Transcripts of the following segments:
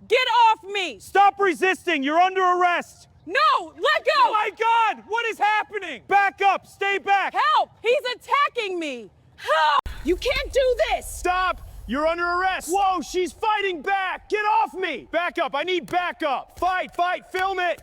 Get off me! Stop resisting! You're under arrest! No! Let go! Oh my God! What is happening? Back up! Stay back! Help! He's attacking me! Help! You can't do this! Stop! You're under arrest! Whoa, she's fighting back! Get off me! Back up! I need backup! Fight! Film it!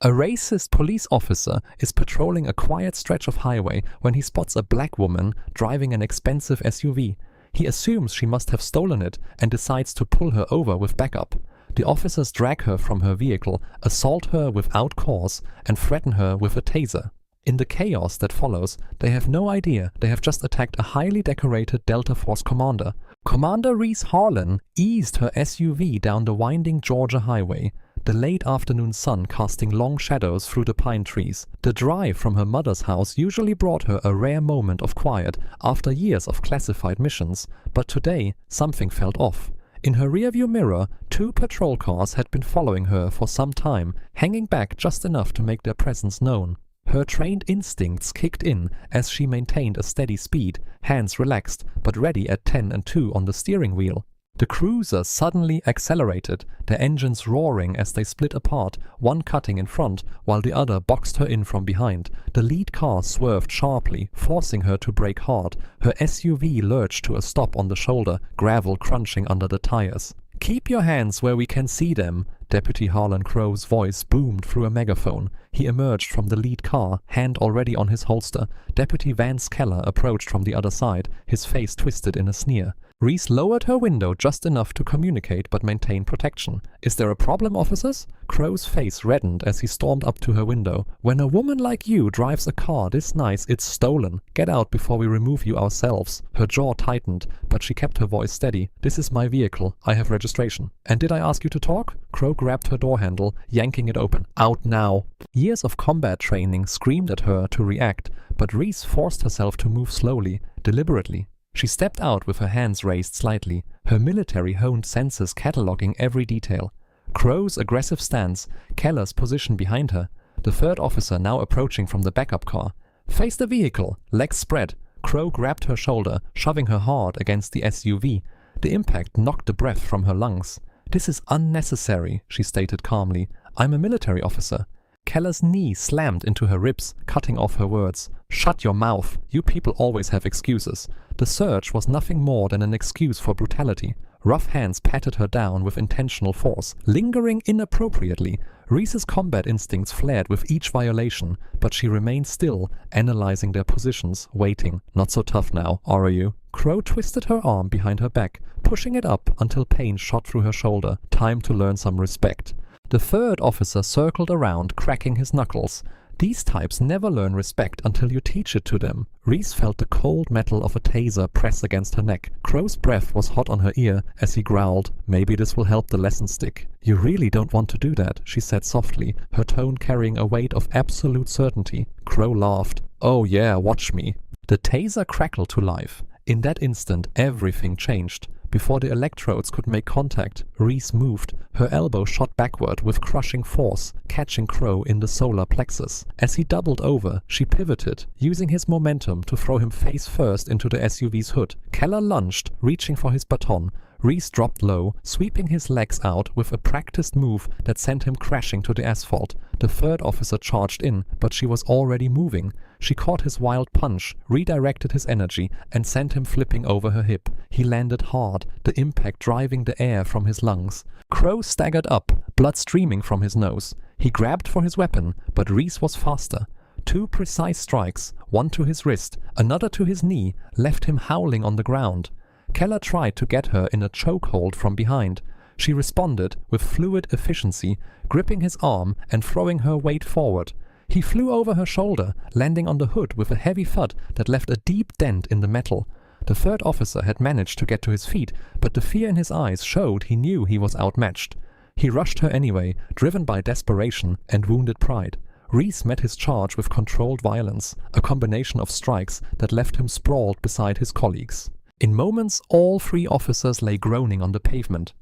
A racist police officer is patrolling a quiet stretch of highway when he spots a black woman driving an expensive SUV. He assumes she must have stolen it and decides to pull her over with backup. The officers drag her from her vehicle, assault her without cause, and threaten her with a taser. In the chaos that follows, they have no idea they have just attacked a highly decorated Delta Force commander. Commander Reese Harlan eased her SUV down the winding Georgia highway, the late afternoon sun casting long shadows through the pine trees. The drive from her mother's house usually brought her a rare moment of quiet after years of classified missions, but today something felt off. In her rearview mirror, 2 patrol cars had been following her for some time, hanging back just enough to make their presence known. Her trained instincts kicked in as she maintained a steady speed, hands relaxed, but ready at 10 and 2 on the steering wheel. The cruiser suddenly accelerated, their engines roaring as they split apart, one cutting in front while the other boxed her in from behind. The lead car swerved sharply, forcing her to brake hard. Her SUV lurched to a stop on the shoulder, gravel crunching under the tires. "Keep your hands where we can see them," Deputy Harlan Crow's voice boomed through a megaphone. He emerged from the lead car, hand already on his holster. Deputy Vance Keller approached from the other side, his face twisted in a sneer. Reese lowered her window just enough to communicate but maintain protection. "Is there a problem, officers?" Crow's face reddened as he stormed up to her window. "When a woman like you drives a car this nice, it's stolen. Get out before we remove you ourselves." Her jaw tightened, but she kept her voice steady. "This is my vehicle. I have registration." "And did I ask you to talk?" Crow grabbed her door handle, yanking it open. "Out now." Years of combat training screamed at her to react, but Reese forced herself to move slowly, deliberately. She stepped out with her hands raised slightly, her military-honed senses cataloging every detail. Crow's aggressive stance, Keller's position behind her, the 3rd officer now approaching from the backup car. "Face the vehicle," legs spread. Crow grabbed her shoulder, shoving her hard against the SUV. The impact knocked the breath from her lungs. "This is unnecessary," she stated calmly. "I'm a military officer." Keller's knee slammed into her ribs, cutting off her words. "Shut your mouth. You people always have excuses." The search was nothing more than an excuse for brutality. Rough hands patted her down with intentional force, lingering inappropriately. Reese's combat instincts flared with each violation, but she remained still, analyzing their positions, waiting. "Not so tough now, are you?" Crow twisted her arm behind her back, pushing it up until pain shot through her shoulder. Time to learn some respect. The 3rd officer circled around, cracking his knuckles. These types never learn respect until you teach it to them. Reese felt the cold metal of a taser press against her neck. Crow's breath was hot on her ear as he growled, "Maybe this will help the lesson stick." "You really don't want to do that," she said softly, her tone carrying a weight of absolute certainty. Crow laughed. "Oh yeah, watch me." The taser crackled to life. In that instant, everything changed. Before the electrodes could make contact, Reese moved. Her elbow shot backward with crushing force, catching Crow in the solar plexus. As he doubled over, she pivoted, using his momentum to throw him face first into the SUV's hood. Keller lunged, reaching for his baton. Reese dropped low, sweeping his legs out with a practiced move that sent him crashing to the asphalt. The 3rd officer charged in, but she was already moving. She caught his wild punch, redirected his energy, and sent him flipping over her hip. He landed hard, the impact driving the air from his lungs. Crow staggered up, blood streaming from his nose. He grabbed for his weapon, but Reese was faster. 2 precise strikes, one to his wrist, another to his knee, left him howling on the ground. Keller tried to get her in a chokehold from behind. She responded with fluid efficiency, gripping his arm and throwing her weight forward. He flew over her shoulder, landing on the hood with a heavy thud that left a deep dent in the metal. The 3rd officer had managed to get to his feet, but the fear in his eyes showed he knew he was outmatched. He rushed her anyway, driven by desperation and wounded pride. Reese met his charge with controlled violence, a combination of strikes that left him sprawled beside his colleagues. In moments, all 3 officers lay groaning on the pavement.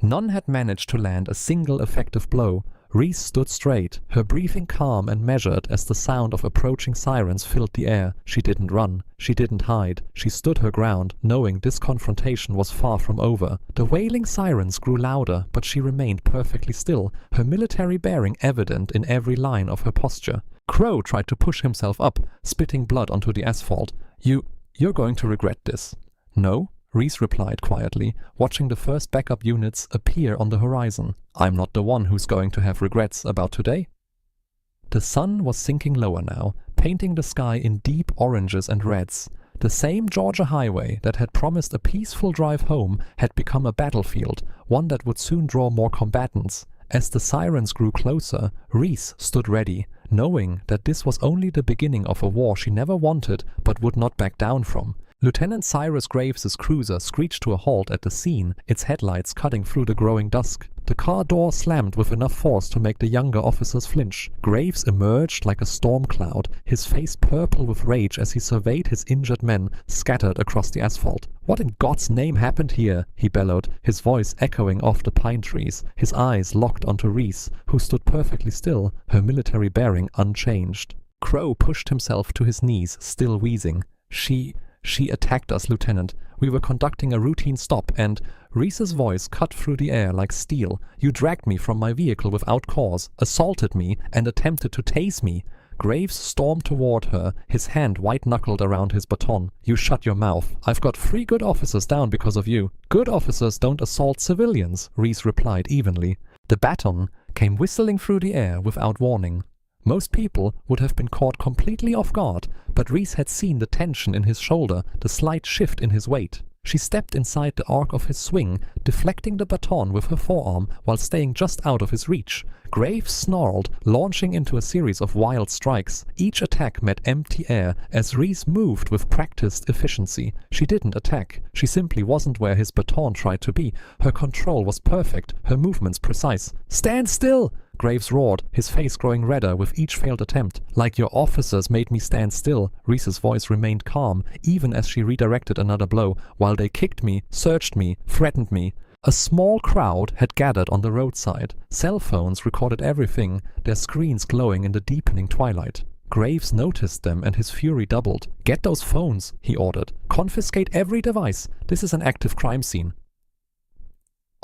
None had managed to land a single effective blow. Reese stood straight, her breathing calm and measured as the sound of approaching sirens filled the air. She didn't run. She didn't hide. She stood her ground, knowing this confrontation was far from over. The wailing sirens grew louder, but she remained perfectly still, her military bearing evident in every line of her posture. Crow tried to push himself up, spitting blood onto the asphalt. You're going to regret this. No, Reese replied quietly, watching the first backup units appear on the horizon. I'm not the one who's going to have regrets about today. The sun was sinking lower now, painting the sky in deep oranges and reds. The same Georgia highway that had promised a peaceful drive home had become a battlefield, one that would soon draw more combatants. As the sirens grew closer, Reese stood ready, knowing that this was only the beginning of a war she never wanted but would not back down from. Lieutenant Cyrus Graves's cruiser screeched to a halt at the scene, its headlights cutting through the growing dusk. The car door slammed with enough force to make the younger officers flinch. Graves emerged like a storm cloud, his face purple with rage as he surveyed his injured men scattered across the asphalt. "What in God's name happened here?" he bellowed, his voice echoing off the pine trees, his eyes locked onto Reese, who stood perfectly still, her military bearing unchanged. Crow pushed himself to his knees, still wheezing. She attacked us, Lieutenant. We were conducting a routine stop and—" Reese's voice cut through the air like steel. "You dragged me from my vehicle without cause, assaulted me, and attempted to tase me." Graves stormed toward her, his hand white-knuckled around his baton. "You shut your mouth. I've got 3 good officers down because of you." "Good officers don't assault civilians," Reese replied evenly. The baton came whistling through the air without warning. Most people would have been caught completely off guard, but Reese had seen the tension in his shoulder, the slight shift in his weight. She stepped inside the arc of his swing, deflecting the baton with her forearm while staying just out of his reach. Graves snarled, launching into a series of wild strikes. Each attack met empty air as Reese moved with practiced efficiency. She didn't attack. She simply wasn't where his baton tried to be. Her control was perfect, her movements precise. "Stand still!" Graves roared, his face growing redder with each failed attempt. "Like your officers made me stand still." Reese's voice remained calm, even as she redirected another blow, while they kicked me, searched me, threatened me. A small crowd had gathered on the roadside. Cell phones recorded everything, their screens glowing in the deepening twilight. Graves noticed them and his fury doubled. "Get those phones," he ordered. "Confiscate every device. This is an active crime scene."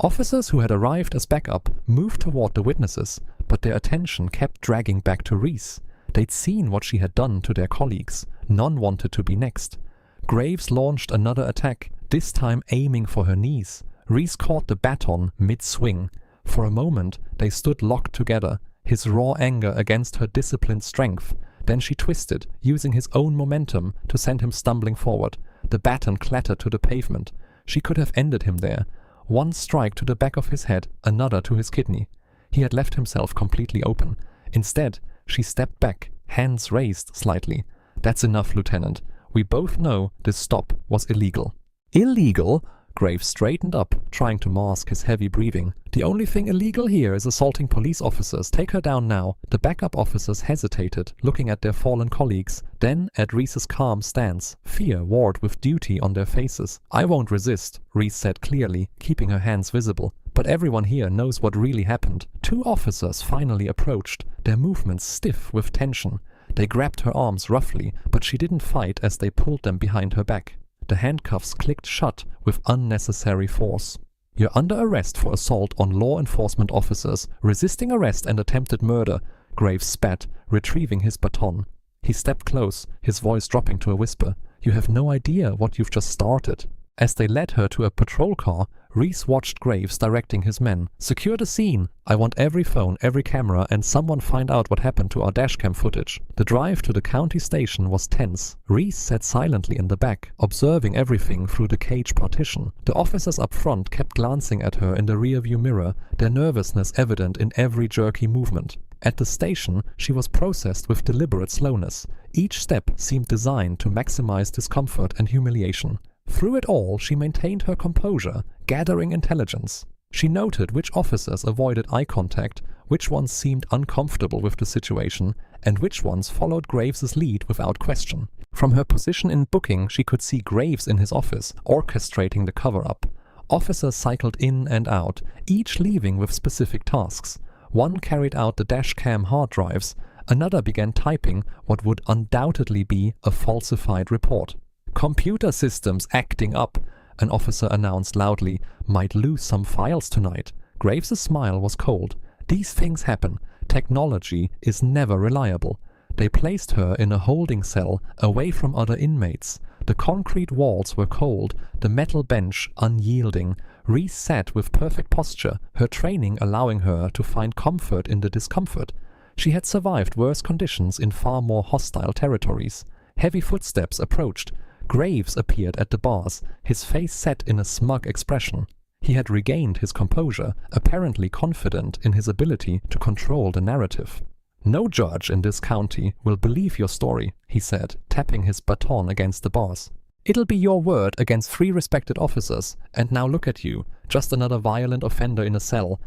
Officers who had arrived as backup moved toward the witnesses, but their attention kept dragging back to Reese. They'd seen what she had done to their colleagues. None wanted to be next. Graves launched another attack, this time aiming for her knees. Reese caught the baton mid-swing. For a moment, they stood locked together, his raw anger against her disciplined strength. Then she twisted, using his own momentum to send him stumbling forward. The baton clattered to the pavement. She could have ended him there. One strike to the back of his head, another to his kidney. He had left himself completely open. Instead, she stepped back, hands raised slightly. "That's enough, Lieutenant. We both know this stop was illegal." "Illegal?" Graves straightened up, trying to mask his heavy breathing. "The only thing illegal here is assaulting police officers. Take her down now." The backup officers hesitated, looking at their fallen colleagues, then at Reese's calm stance, fear warred with duty on their faces. "I won't resist," Reese said clearly, keeping her hands visible. "But everyone here knows what really happened." 2 officers finally approached, their movements stiff with tension. They grabbed her arms roughly, but she didn't fight as they pulled them behind her back. The handcuffs clicked shut with unnecessary force. "You're under arrest for assault on law enforcement officers, resisting arrest and attempted murder," Graves spat, retrieving his baton. He stepped close, his voice dropping to a whisper. "You have no idea what you've just started." As they led her to a patrol car, Reese watched Graves directing his men. "Secure the scene. I want every phone, every camera, and someone find out what happened to our dashcam footage." The drive to the county station was tense. Reese sat silently in the back, observing everything through the cage partition. The officers up front kept glancing at her in the rearview mirror, their nervousness evident in every jerky movement. At the station, she was processed with deliberate slowness. Each step seemed designed to maximize discomfort and humiliation. Through it all, she maintained her composure, gathering intelligence. She noted which officers avoided eye contact, which ones seemed uncomfortable with the situation, and which ones followed Graves's lead without question. From her position in booking, she could see Graves in his office, orchestrating the cover-up. Officers cycled in and out, each leaving with specific tasks. One carried out the dashcam hard drives, another began typing what would undoubtedly be a falsified report. "Computer systems acting up," an officer announced loudly. "Might lose some files tonight." Graves' smile was cold. "These things happen. Technology is never reliable." They placed her in a holding cell away from other inmates. The concrete walls were cold, the metal bench unyielding. Reese sat with perfect posture, her training allowing her to find comfort in the discomfort. She had survived worse conditions in far more hostile territories. Heavy footsteps approached. Graves appeared at the bars, his face set in a smug expression. He had regained his composure, apparently confident in his ability to control the narrative. "No judge in this county will believe your story," he said, tapping his baton against the bars. "It'll be your word against 3 respected officers, and now look at you, just another violent offender in a cell."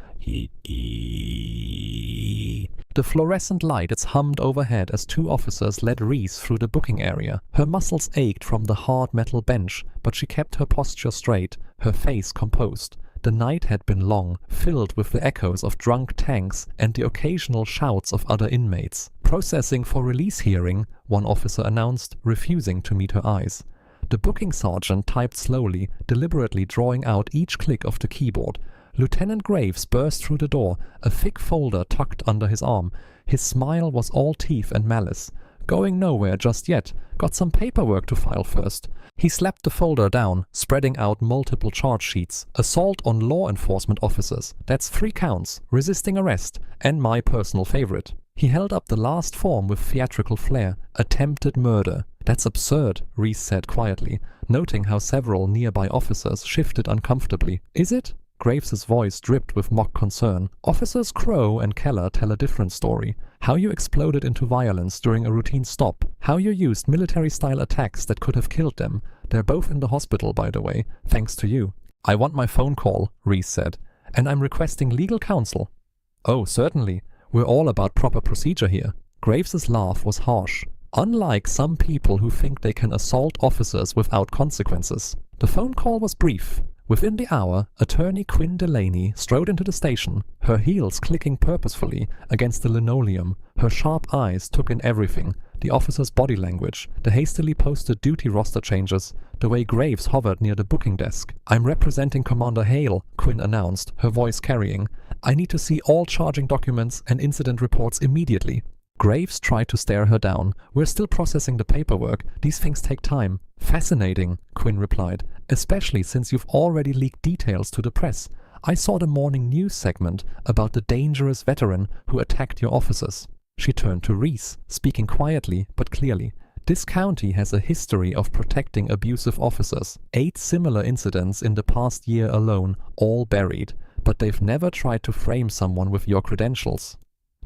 The fluorescent lights hummed overhead as 2 officers led Reese through the booking area. Her muscles ached from the hard metal bench, but she kept her posture straight, her face composed. The night had been long, filled with the echoes of drunk tanks and the occasional shouts of other inmates. "Processing for release hearing," one officer announced, refusing to meet her eyes. The booking sergeant typed slowly, deliberately drawing out each click of the keyboard. Lieutenant Graves burst through the door, a thick folder tucked under his arm. His smile was all teeth and malice. "Going nowhere just yet. Got some paperwork to file first." He slapped the folder down, spreading out multiple charge sheets. "Assault on law enforcement officers. That's 3 counts. Resisting arrest. And my personal favorite." He held up the last form with theatrical flair. "Attempted murder." "That's absurd," Reese said quietly, noting how several nearby officers shifted uncomfortably. "Is it?" Graves' voice dripped with mock concern. "Officers Crow and Keller tell a different story. How you exploded into violence during a routine stop. How you used military-style attacks that could have killed them. They're both in the hospital, by the way, thanks to you." "I want my phone call," Reese said. "And I'm requesting legal counsel." "Oh, certainly. We're all about proper procedure here." Graves' laugh was harsh. "Unlike some people who think they can assault officers without consequences." The phone call was brief. Within the hour, attorney Quinn Delaney strode into the station, her heels clicking purposefully against the linoleum. Her sharp eyes took in everything: the officer's body language, the hastily posted duty roster changes, the way Graves hovered near the booking desk. "I'm representing Commander Hale," Quinn announced, her voice carrying. "I need to see all charging documents and incident reports immediately." Graves tried to stare her down. "We're still processing the paperwork. These things take time." "Fascinating," Quinn replied, "especially since you've already leaked details to the press. I saw the morning news segment about the dangerous veteran who attacked your officers." She turned to Reese, speaking quietly but clearly. "This county has a history of protecting abusive officers. 8 similar incidents in the past year alone, all buried. But they've never tried to frame someone with your credentials."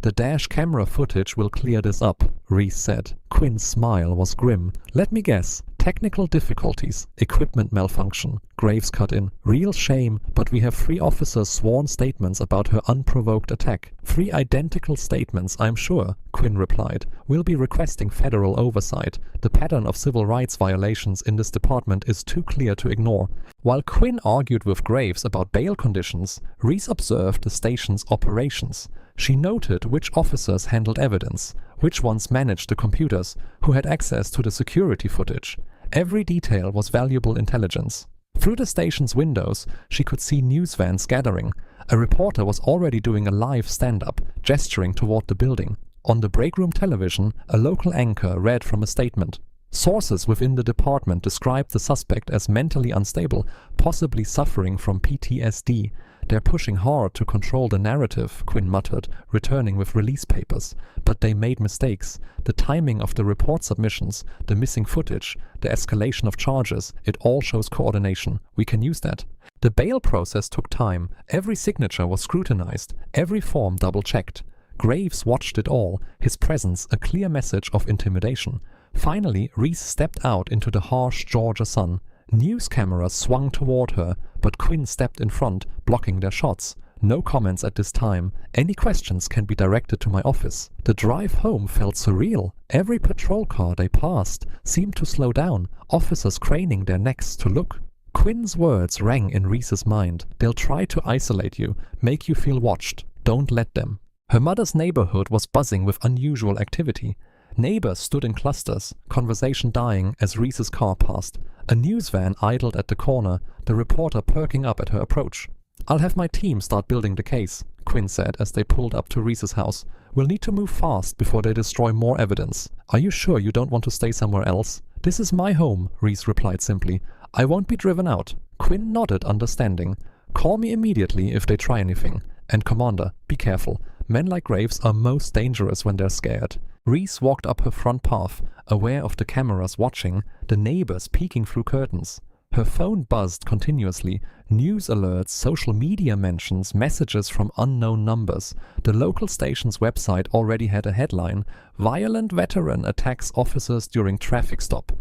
"The dash camera footage will clear this up," Reese said. Quinn's smile was grim. "Let me guess. Technical difficulties, equipment malfunction." Graves cut in. "Real shame, but we have 3 officers' sworn statements about her unprovoked attack." 3 identical statements, I'm sure," Quinn replied. "We'll be requesting federal oversight. The pattern of civil rights violations in this department is too clear to ignore." While Quinn argued with Graves about bail conditions, Reese observed the station's operations. She noted which officers handled evidence, which ones managed the computers, who had access to the security footage. Every detail was valuable intelligence. Through the station's windows, she could see news vans gathering. A reporter was already doing a live stand-up, gesturing toward the building. On the break-room television, a local anchor read from a statement. Sources within the department described the suspect as mentally unstable, possibly suffering from PTSD. "They're pushing hard to control the narrative," Quinn muttered, returning with release papers. "But they made mistakes. The timing of the report submissions, the missing footage, the escalation of charges, it all shows coordination. We can use that." The bail process took time. Every signature was scrutinized, every form double-checked. Graves watched it all, his presence a clear message of intimidation. Finally, Reese stepped out into the harsh Georgia sun. News cameras swung toward her, but Quinn stepped in front, blocking their shots. "No comments at this time. Any questions can be directed to my office." The drive home felt surreal. Every patrol car they passed seemed to slow down, officers craning their necks to look. Quinn's words rang in Reese's mind. "They'll try to isolate you, make you feel watched. Don't let them." Her mother's neighborhood was buzzing with unusual activity. Neighbors stood in clusters, conversation dying as Reese's car passed. A news van idled at the corner, the reporter perking up at her approach. "I'll have my team start building the case," Quinn said as they pulled up to Reese's house. "We'll need to move fast before they destroy more evidence. Are you sure you don't want to stay somewhere else?" "This is my home," Reese replied simply. "I won't be driven out." Quinn nodded, understanding. "Call me immediately if they try anything. And Commander, be careful. Men like Graves are most dangerous when they're scared." Reese walked up her front path, aware of the cameras watching, the neighbors peeking through curtains. Her phone buzzed continuously. News alerts, social media mentions, messages from unknown numbers. The local station's website already had a headline: "Violent veteran attacks officers during traffic stop."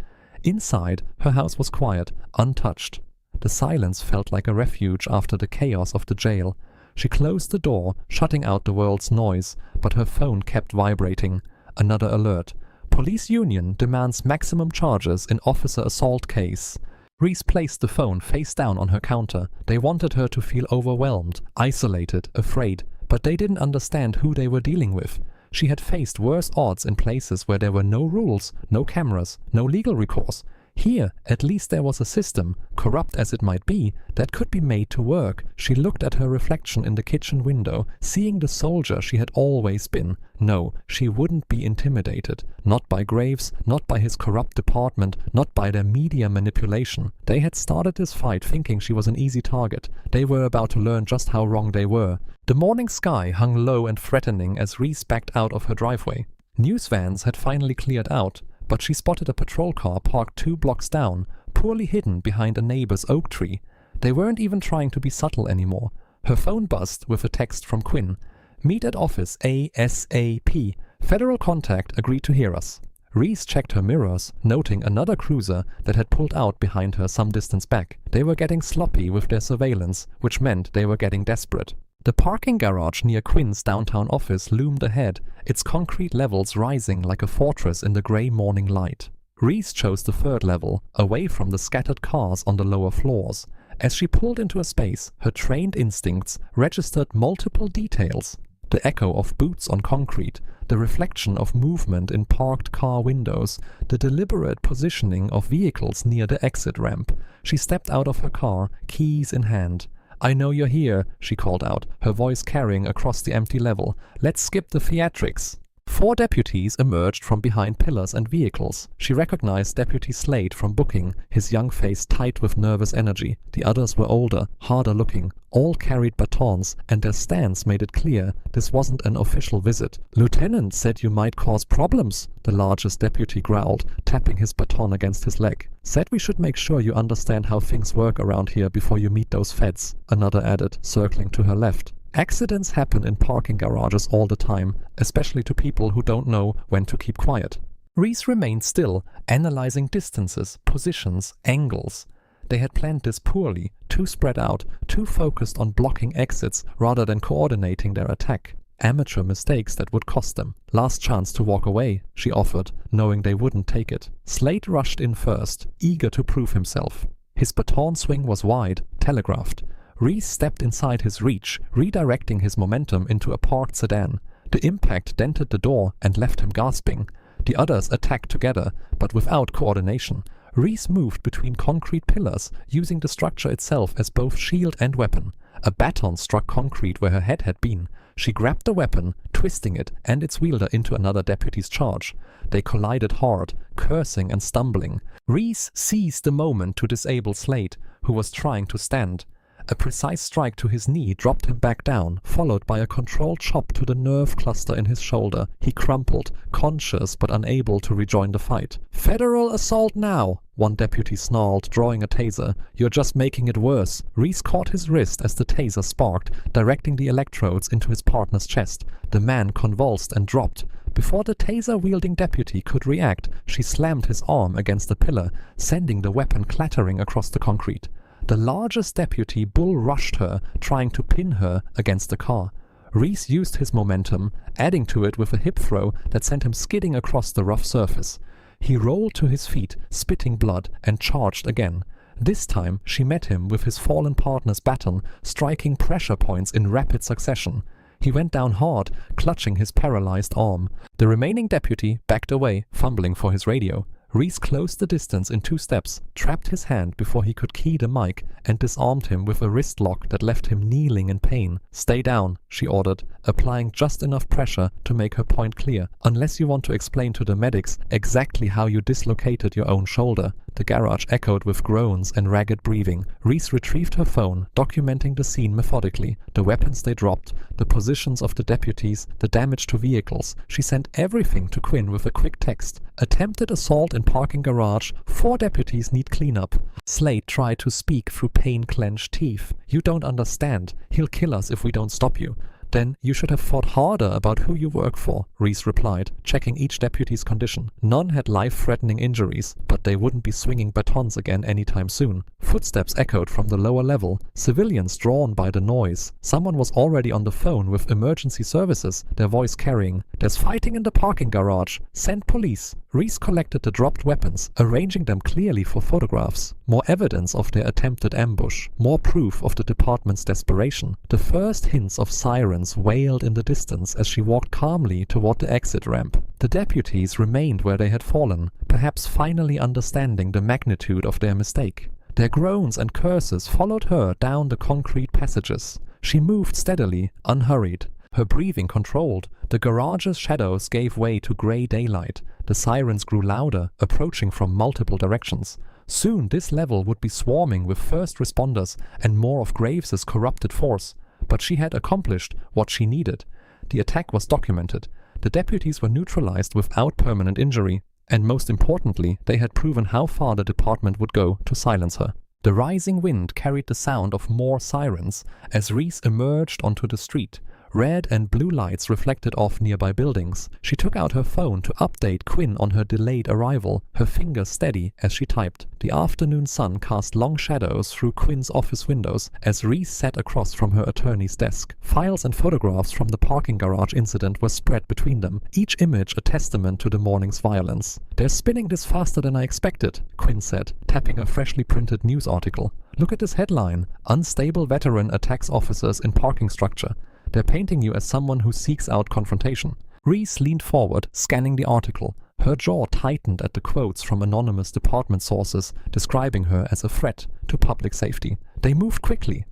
Inside, her house was quiet, untouched. The silence felt like a refuge after the chaos of the jail. She closed the door, shutting out the world's noise, but her phone kept vibrating. Another alert. "Police union demands maximum charges in officer assault case." Reese placed the phone face down on her counter. They wanted her to feel overwhelmed, isolated, afraid, but they didn't understand who they were dealing with. She had faced worse odds in places where there were no rules, no cameras, no legal recourse. Here, at least there was a system, corrupt as it might be, that could be made to work. She looked at her reflection in the kitchen window, seeing the soldier she had always been. No, she wouldn't be intimidated. Not by Graves, not by his corrupt department, not by their media manipulation. They had started this fight thinking she was an easy target. They were about to learn just how wrong they were. The morning sky hung low and threatening as Reese backed out of her driveway. News vans had finally cleared out, but she spotted a patrol car parked 2 blocks down, poorly hidden behind a neighbor's oak tree. They weren't even trying to be subtle anymore. Her phone buzzed with a text from Quinn. "Meet at office ASAP. Federal contact agreed to hear us." Reese checked her mirrors, noting another cruiser that had pulled out behind her some distance back. They were getting sloppy with their surveillance, which meant they were getting desperate. The parking garage near Quinn's downtown office loomed ahead, its concrete levels rising like a fortress in the grey morning light. Reese chose the 3rd level, away from the scattered cars on the lower floors. As she pulled into a space, her trained instincts registered multiple details. The echo of boots on concrete, the reflection of movement in parked car windows, the deliberate positioning of vehicles near the exit ramp. She stepped out of her car, keys in hand. "I know you're here," she called out, her voice carrying across the empty level. "Let's skip the theatrics." 4 deputies emerged from behind pillars and vehicles. She recognized Deputy Slade from booking, his young face tight with nervous energy. The others were older, harder looking. All carried batons, and their stance made it clear this wasn't an official visit. "Lieutenant said you might cause problems," the largest deputy growled, tapping his baton against his leg. "Said we should make sure you understand how things work around here before you meet those feds," another added, circling to her left. Accidents happen in parking garages all the time, especially to people who don't know when to keep quiet. Reese remained still, analyzing distances, positions, angles. They had planned this poorly, too spread out, too focused on blocking exits rather than coordinating their attack. Amateur mistakes that would cost them. "Last chance to walk away," she offered, knowing they wouldn't take it. Slade rushed in first, eager to prove himself. His baton swing was wide, telegraphed. Reese stepped inside his reach, redirecting his momentum into a parked sedan. The impact dented the door and left him gasping. The others attacked together, but without coordination. Reese moved between concrete pillars, using the structure itself as both shield and weapon. A baton struck concrete where her head had been. She grabbed the weapon, twisting it and its wielder into another deputy's charge. They collided hard, cursing and stumbling. Reese seized the moment to disable Slade, who was trying to stand. A precise strike to his knee dropped him back down, followed by a controlled chop to the nerve cluster in his shoulder. He crumpled, conscious but unable to rejoin the fight. "Federal assault now!" one deputy snarled, drawing a taser. "You're just making it worse." Reese caught his wrist as the taser sparked, directing the electrodes into his partner's chest. The man convulsed and dropped. Before the taser-wielding deputy could react, she slammed his arm against a pillar, sending the weapon clattering across the concrete. The largest deputy bull-rushed her, trying to pin her against the car. Reese used his momentum, adding to it with a hip throw that sent him skidding across the rough surface. He rolled to his feet, spitting blood, and charged again. This time she met him with his fallen partner's baton, striking pressure points in rapid succession. He went down hard, clutching his paralyzed arm. The remaining deputy backed away, fumbling for his radio. Reese closed the distance in 2 steps, trapped his hand before he could key the mic, and disarmed him with a wrist lock that left him kneeling in pain. "Stay down," she ordered, applying just enough pressure to make her point clear. "Unless you want to explain to the medics exactly how you dislocated your own shoulder." The garage echoed with groans and ragged breathing. Reese retrieved her phone, documenting the scene methodically, the weapons they dropped, the positions of the deputies, the damage to vehicles. She sent everything to Quinn with a quick text. "Attempted assault in parking garage. 4 deputies need cleanup." Slade tried to speak through pain-clenched teeth. "You don't understand. He'll kill us if we don't stop you." "Then you should have thought harder about who you work for," Reese replied, checking each deputy's condition. None had life-threatening injuries, but they wouldn't be swinging batons again anytime soon. Footsteps echoed from the lower level, civilians drawn by the noise. Someone was already on the phone with emergency services, their voice carrying, "There's fighting in the parking garage. Send police." Reese collected the dropped weapons, arranging them clearly for photographs. More evidence of their attempted ambush, more proof of the department's desperation. The first hints of sirens wailed in the distance as she walked calmly toward the exit ramp. The deputies remained where they had fallen, perhaps finally understanding the magnitude of their mistake. Their groans and curses followed her down the concrete passages. She moved steadily, unhurried, her breathing controlled. The garage's shadows gave way to grey daylight. The sirens grew louder, approaching from multiple directions. Soon this level would be swarming with first responders and more of Graves's corrupted force. But she had accomplished what she needed. The attack was documented. The deputies were neutralized without permanent injury. And most importantly, they had proven how far the department would go to silence her. The rising wind carried the sound of more sirens as Reese emerged onto the street. Red and blue lights reflected off nearby buildings. She took out her phone to update Quinn on her delayed arrival, her fingers steady as she typed. The afternoon sun cast long shadows through Quinn's office windows as Reese sat across from her attorney's desk. Files and photographs from the parking garage incident were spread between them, each image a testament to the morning's violence. "They're spinning this faster than I expected," Quinn said, tapping a freshly printed news article. "Look at this headline: Unstable veteran attacks officers in parking structure. They're painting you as someone who seeks out confrontation." Reese leaned forward, scanning the article. Her jaw tightened at the quotes from anonymous department sources describing her as a threat to public safety. They moved quickly.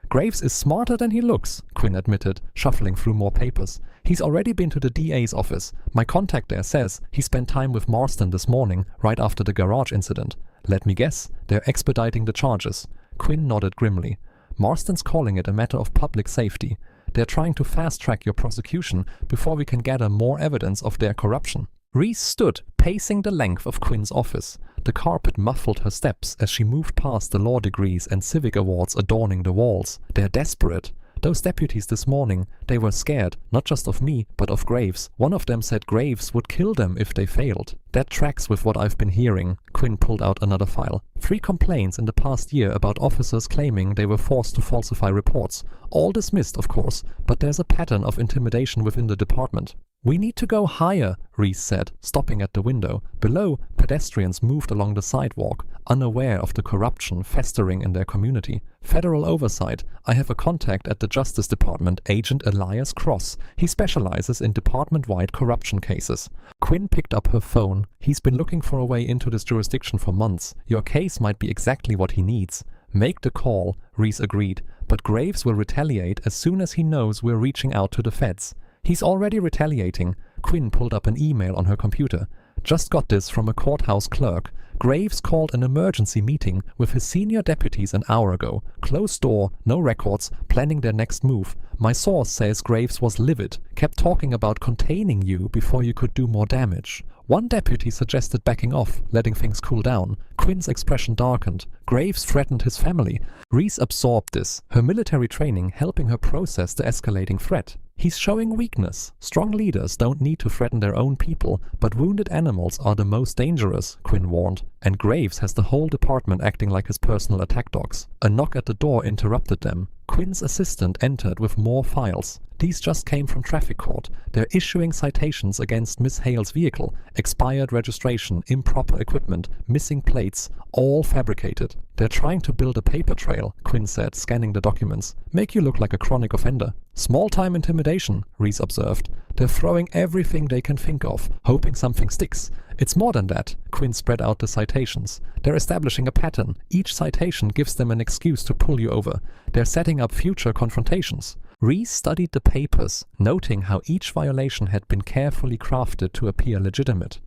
"Graves is smarter than he looks," Quinn admitted, shuffling through more papers. "He's already been to the DA's office. My contact there says he spent time with Marston this morning, right after the garage incident. Let me guess, they're expediting the charges." Quinn nodded grimly. "Marston's calling it a matter of public safety. They're trying to fast-track your prosecution before we can gather more evidence of their corruption." Reese stood, pacing the length of Quinn's office. The carpet muffled her steps as she moved past the law degrees and civic awards adorning the walls. "They're desperate. Those deputies this morning, they were scared, not just of me, but of Graves. One of them said Graves would kill them if they failed." "That tracks with what I've been hearing." Quinn pulled out another file. 3 complaints in the past year about officers claiming they were forced to falsify reports. All dismissed, of course, but there's a pattern of intimidation within the department. "We need to go higher," Reese said, stopping at the window. Below, pedestrians moved along the sidewalk, unaware of the corruption festering in their community. "Federal oversight. I have a contact at the Justice Department, Agent Elias Cross. He specializes in department-wide corruption cases." Quinn picked up her phone. "He's been looking for a way into this jurisdiction for months. Your case might be exactly what he needs." "Make the call," Reese agreed, "but Graves will retaliate as soon as he knows we're reaching out to the feds." "He's already retaliating." Quinn pulled up an email on her computer. "Just got this from a courthouse clerk. Graves called an emergency meeting with his senior deputies an hour ago. Closed door, no records, planning their next move. My source says Graves was livid, kept talking about containing you before you could do more damage. One deputy suggested backing off, letting things cool down. Quinn's expression darkened. Graves threatened his family." Reese absorbed this, her military training helping her process the escalating threat. "He's showing weakness. Strong leaders don't need to threaten their own people, but wounded animals are the most dangerous," Quinn warned. and Graves has the whole department acting like his personal attack dogs. A knock at the door interrupted them. Quinn's assistant entered with more files. These just came from traffic court. They're issuing citations against Miss Hale's vehicle, expired registration, improper equipment, missing plates, all fabricated. They're trying to build a paper trail, Quinn said, scanning the documents. Make you look like a chronic offender. Small-time intimidation, Reese observed. They're throwing everything they can think of, hoping something sticks. It's more than that, Quinn spread out the citations. They're establishing a pattern. Each citation gives them an excuse to pull you over. They're setting up future confrontations. Reese studied the papers, noting how each violation had been carefully crafted to appear legitimate.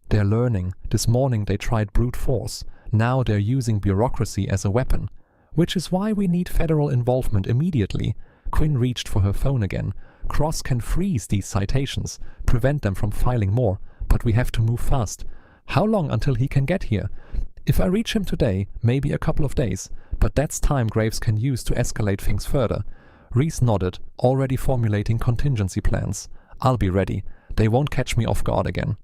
They're learning. This morning they tried brute force. Now they're using bureaucracy as a weapon. Which is why we need federal involvement immediately. Quinn reached for her phone again. Cross can freeze these citations, prevent them from filing more, but we have to move fast. How long until he can get here? If I reach him today, maybe a couple of days, but that's time Graves can use to escalate things further. Reese nodded, already formulating contingency plans. I'll be ready. They won't catch me off guard again.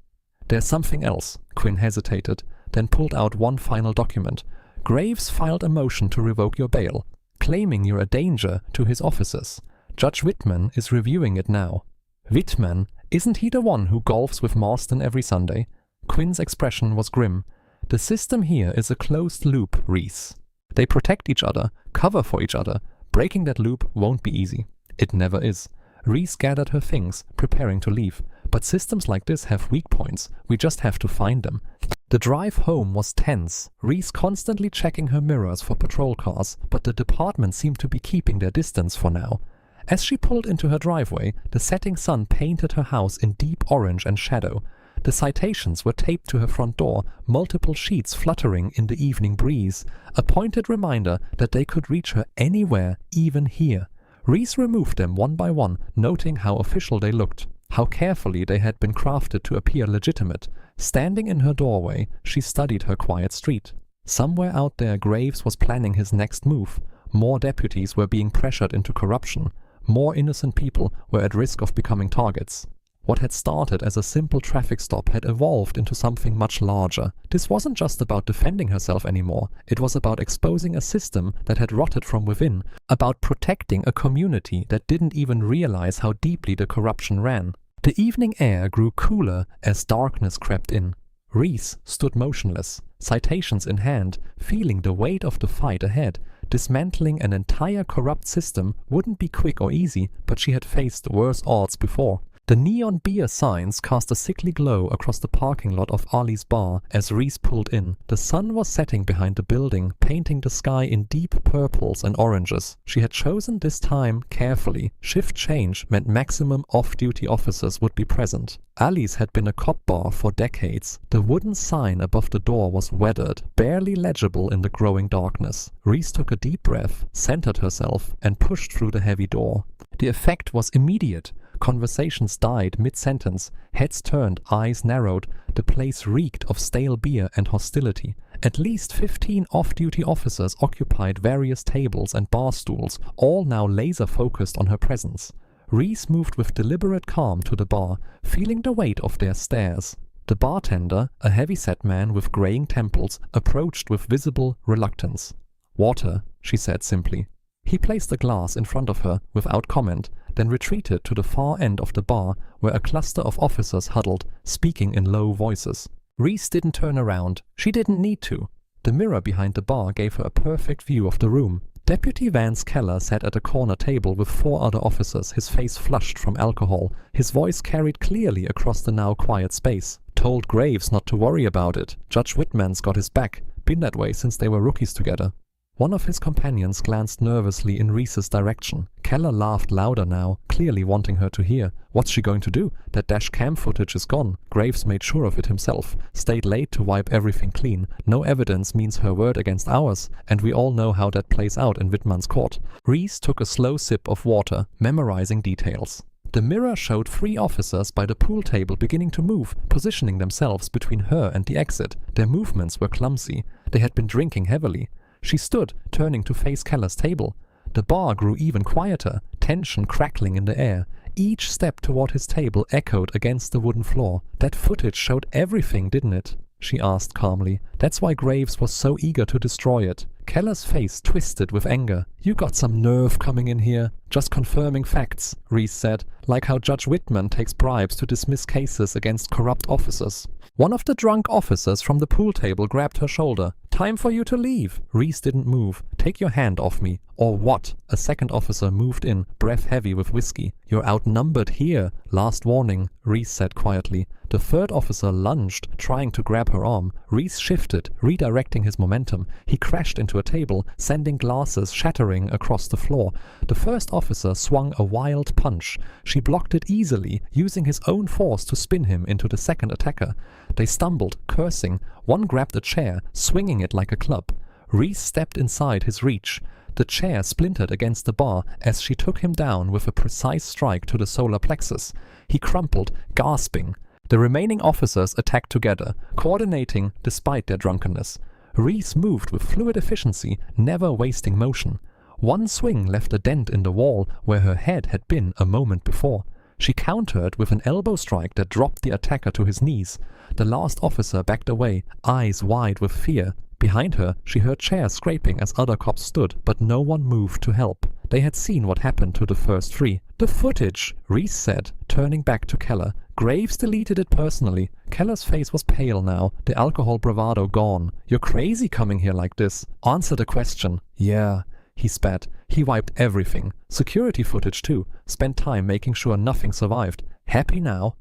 There's something else, Quinn hesitated, then pulled out one final document. Graves filed a motion to revoke your bail, claiming you're a danger to his officers. Judge Whitman is reviewing it now. Whitman? Isn't he the one who golfs with Marston every Sunday? Quinn's expression was grim. The system here is a closed loop, Reese. They protect each other, cover for each other. Breaking that loop won't be easy. It never is. Reese gathered her things, preparing to leave. But systems like this have weak points. We just have to find them. The drive home was tense. Reese constantly checking her mirrors for patrol cars, but the department seemed to be keeping their distance for now. As she pulled into her driveway, the setting sun painted her house in deep orange and shadow. The citations were taped to her front door, multiple sheets fluttering in the evening breeze, a pointed reminder that they could reach her anywhere, even here. Reese removed them one by one, noting how official they looked, how carefully they had been crafted to appear legitimate. Standing in her doorway, she studied her quiet street. Somewhere out there, Graves was planning his next move. More deputies were being pressured into corruption. More innocent people were at risk of becoming targets. What had started as a simple traffic stop had evolved into something much larger. This wasn't just about defending herself anymore. It was about exposing a system that had rotted from within, about protecting a community that didn't even realize how deeply the corruption ran. The evening air grew cooler as darkness crept in. Reese stood motionless, citations in hand, feeling the weight of the fight ahead. Dismantling an entire corrupt system wouldn't be quick or easy, but she had faced worse odds before. The neon beer signs cast a sickly glow across the parking lot of Ali's bar as Reese pulled in. The sun was setting behind the building, painting the sky in deep purples and oranges. She had chosen this time carefully. Shift change meant maximum off-duty officers would be present. Ali's had been a cop bar for decades. The wooden sign above the door was weathered, barely legible in the growing darkness. Reese took a deep breath, centered herself, and pushed through the heavy door. The effect was immediate. Conversations died mid-sentence, heads turned, eyes narrowed. The place reeked of stale beer and hostility. At least 15 off-duty officers occupied various tables and bar stools, all now laser-focused on her presence. Reese moved with deliberate calm to the bar, feeling the weight of their stares. The bartender, a heavy-set man with graying temples, approached with visible reluctance. "Water," she said simply. He placed a glass in front of her without comment, then retreated to the far end of the bar where a cluster of officers huddled, speaking in low voices. Reese didn't turn around. She didn't need to. The mirror behind the bar gave her a perfect view of the room. Deputy Vance Keller sat at a corner table with 4 other officers, his face flushed from alcohol. His voice carried clearly across the now quiet space. "Told Graves not to worry about it. Judge Whitman's got his back. Been that way since they were rookies together." One of his companions glanced nervously in Reese's direction. Keller laughed louder now, clearly wanting her to hear. What's she going to do? That dash cam footage is gone. Graves made sure of it himself. Stayed late to wipe everything clean. No evidence means her word against ours, and we all know how that plays out in Whitman's court. Reese took a slow sip of water, memorizing details. The mirror showed 3 officers by the pool table beginning to move, positioning themselves between her and the exit. Their movements were clumsy. They had been drinking heavily. She stood, turning to face Keller's table. The bar grew even quieter, tension crackling in the air. Each step toward his table echoed against the wooden floor. That footage showed everything, didn't it? she asked calmly. That's why Graves was so eager to destroy it. Keller's face twisted with anger. You got some nerve coming in here. Just confirming facts, Reese said, like how Judge Whitman takes bribes to dismiss cases against corrupt officers. One of the drunk officers from the pool table grabbed her shoulder. Time for you to leave. Reese didn't move. Take your hand off me. Or what? A second officer moved in, breath heavy with whiskey. You're outnumbered here. Last warning, Reese said quietly. The third officer lunged, trying to grab her arm. Reese shifted, redirecting his momentum. He crashed into a table, sending glasses shattering across the floor. The first officer swung a wild punch. She blocked it easily, using his own force to spin him into the second attacker. They stumbled, cursing. One grabbed a chair, swinging it like a club. Reese stepped inside his reach. The chair splintered against the bar as she took him down with a precise strike to the solar plexus. He crumpled, gasping. The remaining officers attacked together, coordinating despite their drunkenness. Reese moved with fluid efficiency, never wasting motion. One swing left a dent in the wall where her head had been a moment before. She countered with an elbow strike that dropped the attacker to his knees. The last officer backed away, eyes wide with fear. Behind her, she heard chairs scraping as other cops stood, but no one moved to help. They had seen what happened to the first three. The footage, Reese said, turning back to Keller. Graves deleted it personally. Keller's face was pale now, the alcohol bravado gone. You're crazy coming here like this. Answer the question. Yeah, he spat. He wiped everything. Security footage too. Spent time making sure nothing survived. Happy now?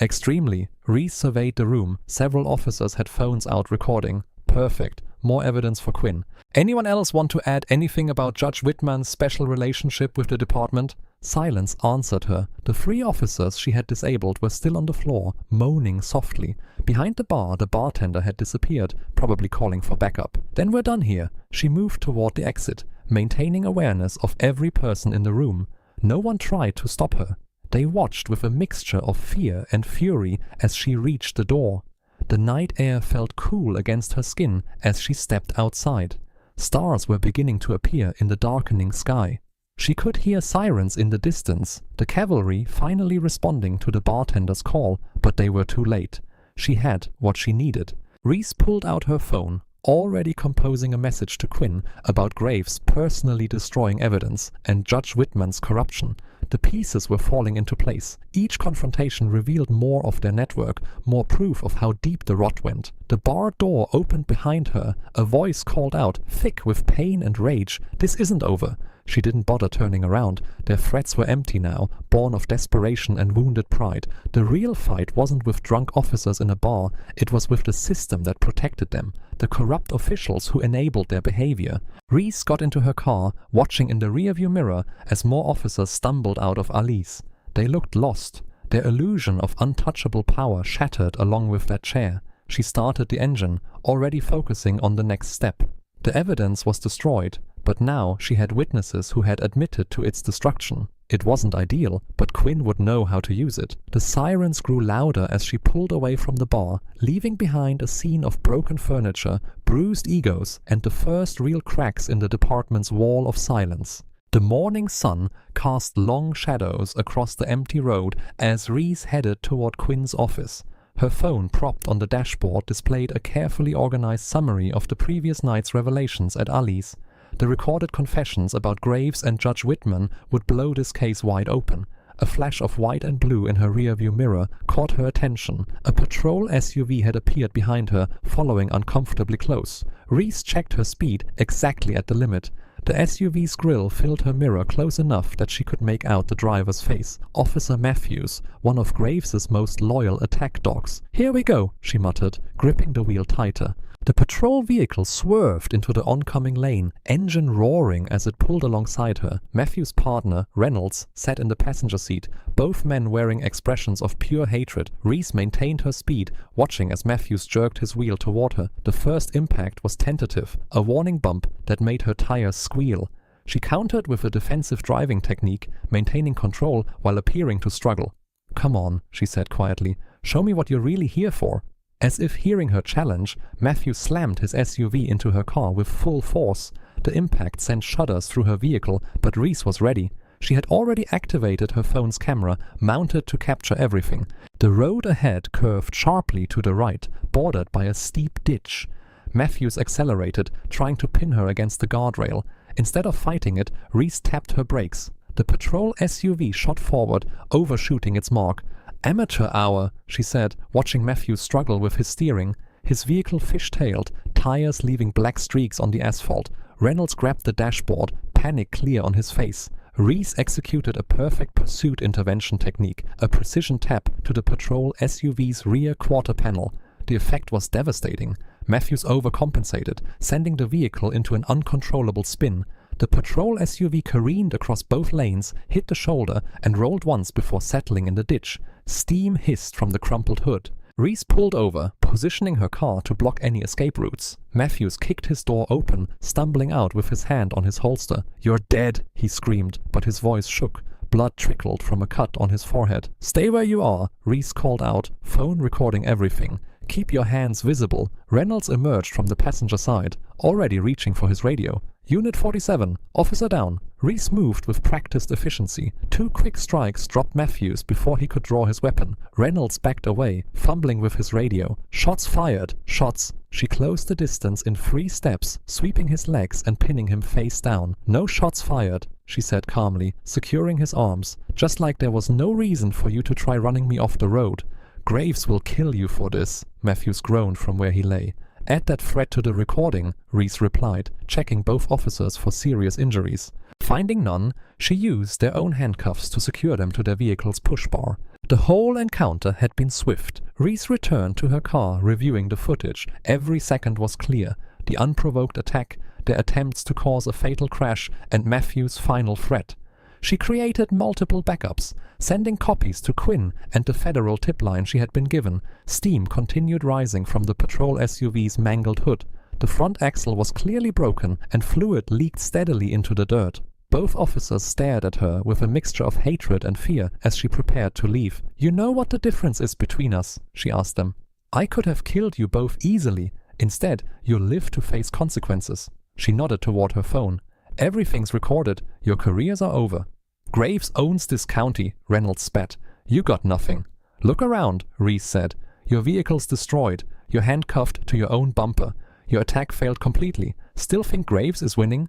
Extremely. Reese surveyed the room. Several officers had phones out recording. Perfect. More evidence for Quinn. Anyone else want to add anything about Judge Whitman's special relationship with the department? Silence answered her. The three officers she had disabled were still on the floor, moaning softly. Behind the bar, the bartender had disappeared, probably calling for backup. Then we're done here. She moved toward the exit, maintaining awareness of every person in the room. No one tried to stop her. They watched with a mixture of fear and fury as she reached the door. The night air felt cool against her skin as she stepped outside. Stars were beginning to appear in the darkening sky. She could hear sirens in the distance, the cavalry finally responding to the bartender's call, but they were too late. She had what she needed. Reese pulled out her phone, already composing a message to Quinn about Graves personally destroying evidence and Judge Whitman's corruption. The pieces were falling into place. Each confrontation revealed more of their network, more proof of how deep the rot went. The bar door opened behind her. A voice called out, thick with pain and rage, "This isn't over." She didn't bother turning around. Their threats were empty now, born of desperation and wounded pride. The real fight wasn't with drunk officers in a bar, it was with the system that protected them, the corrupt officials who enabled their behavior. Reese got into her car, watching in the rearview mirror as more officers stumbled out of Alice. They looked lost. Their illusion of untouchable power shattered along with that chair. She started the engine, already focusing on the next step. The evidence was destroyed, but now she had witnesses who had admitted to its destruction. It wasn't ideal, but Quinn would know how to use it. The sirens grew louder as she pulled away from the bar, leaving behind a scene of broken furniture, bruised egos, and the first real cracks in the department's wall of silence. The morning sun cast long shadows across the empty road as Reese headed toward Quinn's office. Her phone propped on the dashboard displayed a carefully organized summary of the previous night's revelations at Ali's. The recorded confessions about Graves and Judge Whitman would blow this case wide open. A flash of white and blue in her rearview mirror caught her attention. A patrol SUV had appeared behind her, following uncomfortably close. Reese checked her speed exactly at the limit. The SUV's grille filled her mirror close enough that she could make out the driver's face. Officer Matthews, one of Graves's most loyal attack dogs. "Here we go," she muttered, gripping the wheel tighter. The patrol vehicle swerved into the oncoming lane, engine roaring as it pulled alongside her. Matthews' partner, Reynolds, sat in the passenger seat, both men wearing expressions of pure hatred. Reese maintained her speed, watching as Matthews jerked his wheel toward her. The first impact was tentative, a warning bump that made her tires squeal. She countered with a defensive driving technique, maintaining control while appearing to struggle. "Come on," she said quietly. "Show me what you're really here for." As if hearing her challenge, Matthew slammed his SUV into her car with full force. The impact sent shudders through her vehicle, but Reese was ready. She had already activated her phone's camera, mounted to capture everything. The road ahead curved sharply to the right, bordered by a steep ditch. Matthews accelerated, trying to pin her against the guardrail. Instead of fighting it, Reese tapped her brakes. The patrol SUV shot forward, overshooting its mark. "Amateur hour," she said, watching Matthews struggle with his steering. His vehicle fish-tailed, tires leaving black streaks on the asphalt. Reynolds grabbed the dashboard, panic clear on his face. Reese executed a perfect pursuit intervention technique, a precision tap to the patrol SUV's rear quarter panel. The effect was devastating. Matthews overcompensated, sending the vehicle into an uncontrollable spin. The patrol SUV careened across both lanes, hit the shoulder, and rolled once before settling in the ditch. Steam hissed from the crumpled hood. Reese pulled over, positioning her car to block any escape routes. Matthews kicked his door open, stumbling out with his hand on his holster. "You're dead," he screamed, but his voice shook. Blood trickled from a cut on his forehead. "Stay where you are," Reese called out, phone recording everything. "Keep your hands visible." Reynolds emerged from the passenger side, already reaching for his radio. "Unit 47, officer down." Reese moved with practiced efficiency. 2 quick strikes dropped Matthews before he could draw his weapon. Reynolds backed away, fumbling with his radio. "Shots fired! Shots!" She closed the distance in 3 steps, sweeping his legs and pinning him face down. "No shots fired," she said calmly, securing his arms. "Just like there was no reason for you to try running me off the road." "Graves will kill you for this," Matthews groaned from where he lay. "Add that threat to the recording," Reese replied, checking both officers for serious injuries. Finding none, she used their own handcuffs to secure them to their vehicle's push bar. The whole encounter had been swift. Reese returned to her car, reviewing the footage. Every second was clear. The unprovoked attack, their attempts to cause a fatal crash, and Matthews' final threat. She created multiple backups, sending copies to Quinn and the federal tip line she had been given. Steam continued rising from the patrol SUV's mangled hood. The front axle was clearly broken and fluid leaked steadily into the dirt. Both officers stared at her with a mixture of hatred and fear as she prepared to leave. "You know what the difference is between us?" she asked them. "I could have killed you both easily. Instead, you'll live to face consequences." She nodded toward her phone. "Everything's recorded. Your careers are over." "Graves owns this county," Reynolds spat. "You got nothing." "Look around," Reese said. "Your vehicle's destroyed. You're handcuffed to your own bumper. Your attack failed completely. Still think Graves is winning?"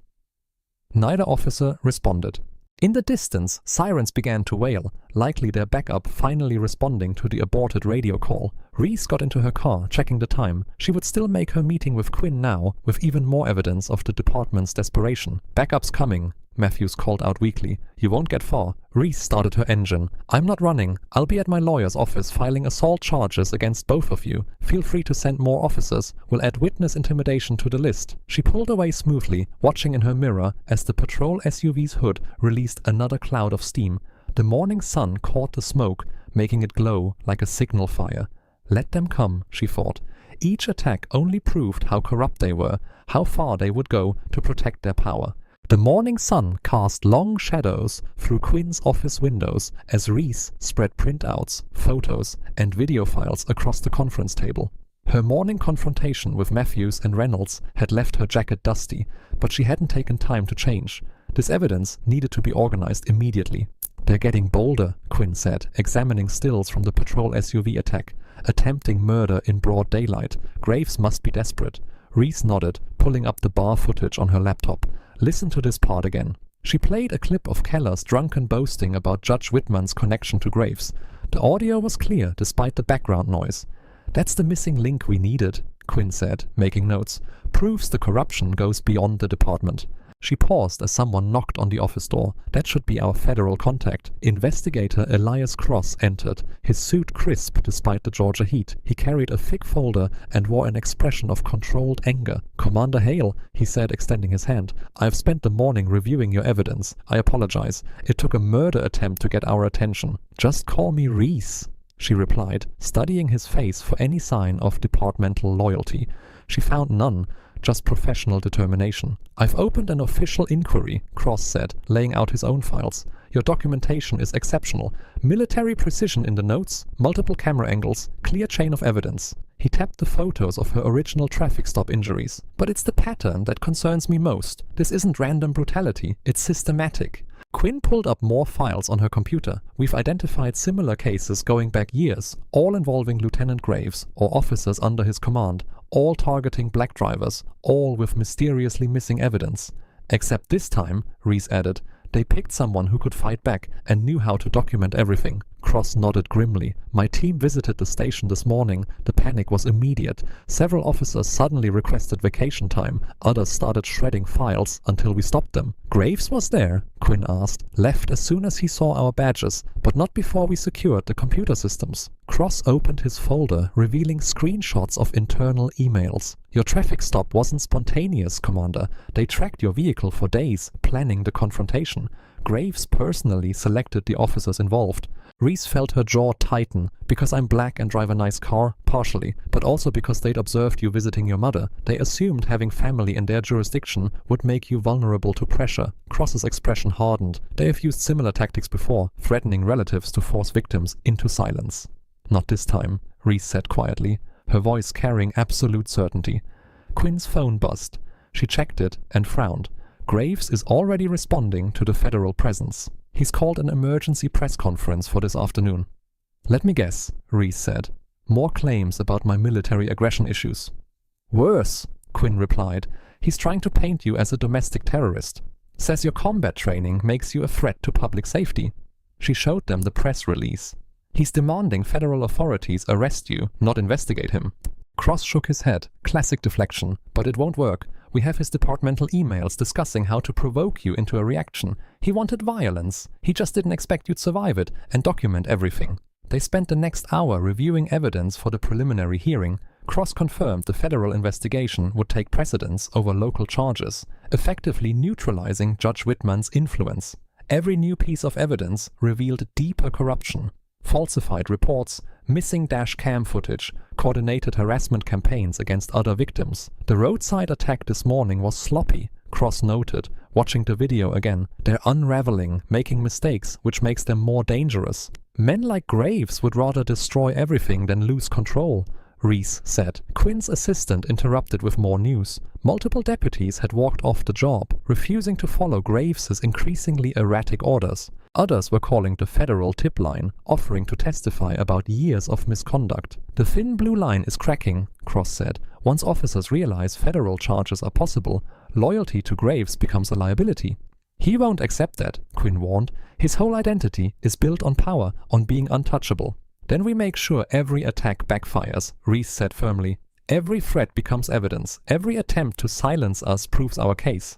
Neither officer responded. In the distance, sirens began to wail, likely their backup finally responding to the aborted radio call. Reese got into her car, checking the time. She would still make her meeting with Quinn now, with even more evidence of the department's desperation. "Backup's coming," Matthews called out weakly. "You won't get far." Reese started her engine. "I'm not running. I'll be at my lawyer's office filing assault charges against both of you. Feel free to send more officers. We'll add witness intimidation to the list." She pulled away smoothly, watching in her mirror as the patrol SUV's hood released another cloud of steam. The morning sun caught the smoke, making it glow like a signal fire. Let them come, she thought. Each attack only proved how corrupt they were, how far they would go to protect their power. The morning sun cast long shadows through Quinn's office windows as Reese spread printouts, photos, and video files across the conference table. Her morning confrontation with Matthews and Reynolds had left her jacket dusty, but she hadn't taken time to change. This evidence needed to be organized immediately. "They're getting bolder," Quinn said, examining stills from the patrol SUV attack. "Attempting murder in broad daylight. Graves must be desperate." Reese nodded, pulling up the bar footage on her laptop. "Listen to this part again." She played a clip of Keller's drunken boasting about Judge Whitman's connection to Graves. The audio was clear despite the background noise. "That's the missing link we needed," Quinn said, making notes. "Proves the corruption goes beyond the department." She paused as someone knocked on the office door. That should be our federal contact. Investigator Elias Cross entered, his suit crisp despite the Georgia heat. He carried a thick folder and wore an expression of controlled anger. "Commander Hale," he said, extending his hand. "I've spent the morning reviewing your evidence. I apologize. It took a murder attempt to get our attention." "Just call me Reese," she replied, studying his face for any sign of departmental loyalty. She found none. Just professional determination. "I've opened an official inquiry," Cross said, laying out his own files. "Your documentation is exceptional. Military precision in the notes, multiple camera angles, clear chain of evidence." He tapped the photos of her original traffic stop injuries. "But it's the pattern that concerns me most. This isn't random brutality, it's systematic." Quinn pulled up more files on her computer. We've identified similar cases going back years, all involving Lieutenant Graves or officers under his command, all targeting black drivers, all with mysteriously missing evidence. Except this time, Reese added, they picked someone who could fight back and knew how to document everything. Cross nodded grimly. My team visited the station this morning. The panic was immediate. Several officers suddenly requested vacation time. Others started shredding files until we stopped them. Graves was there? Quinn asked. Left as soon as he saw our badges, but not before we secured the computer systems. Cross opened his folder, revealing screenshots of internal emails. Your traffic stop wasn't spontaneous, Commander. They tracked your vehicle for days, planning the confrontation. Graves personally selected the officers involved. Reese felt her jaw tighten. Because I'm black and drive a nice car? Partially. But also because they'd observed you visiting your mother. They assumed having family in their jurisdiction would make you vulnerable to pressure. Cross's expression hardened. They have used similar tactics before, threatening relatives to force victims into silence. Not this time, Reese said quietly, her voice carrying absolute certainty. Quinn's phone buzzed. She checked it and frowned. Graves is already responding to the federal presence. He's called an emergency press conference for this afternoon. Let me guess, Reese said. More claims about my military aggression issues. Worse, Quinn replied. He's trying to paint you as a domestic terrorist. Says your combat training makes you a threat to public safety. She showed them the press release. He's demanding federal authorities arrest you, not investigate him. Cross shook his head. Classic deflection. But it won't work. We have his departmental emails discussing how to provoke you into a reaction. He wanted violence. He just didn't expect you'd survive it and document everything. They spent the next hour reviewing evidence for the preliminary hearing. Cross confirmed the federal investigation would take precedence over local charges, effectively neutralizing Judge Whitman's influence. Every new piece of evidence revealed deeper corruption. Falsified reports, missing dash cam footage, coordinated harassment campaigns against other victims. The roadside attack this morning was sloppy, Cross noted, watching the video again. They're unraveling, making mistakes, which makes them more dangerous. Men like Graves would rather destroy everything than lose control, Reese said. Quinn's assistant interrupted with more news. Multiple deputies had walked off the job, refusing to follow Graves's increasingly erratic orders. Others were calling the federal tip line, offering to testify about years of misconduct. The thin blue line is cracking, Cross said. Once officers realize federal charges are possible, loyalty to Graves becomes a liability. He won't accept that, Quinn warned. His whole identity is built on power, on being untouchable. Then we make sure every attack backfires, Reese said firmly. Every threat becomes evidence. Every attempt to silence us proves our case.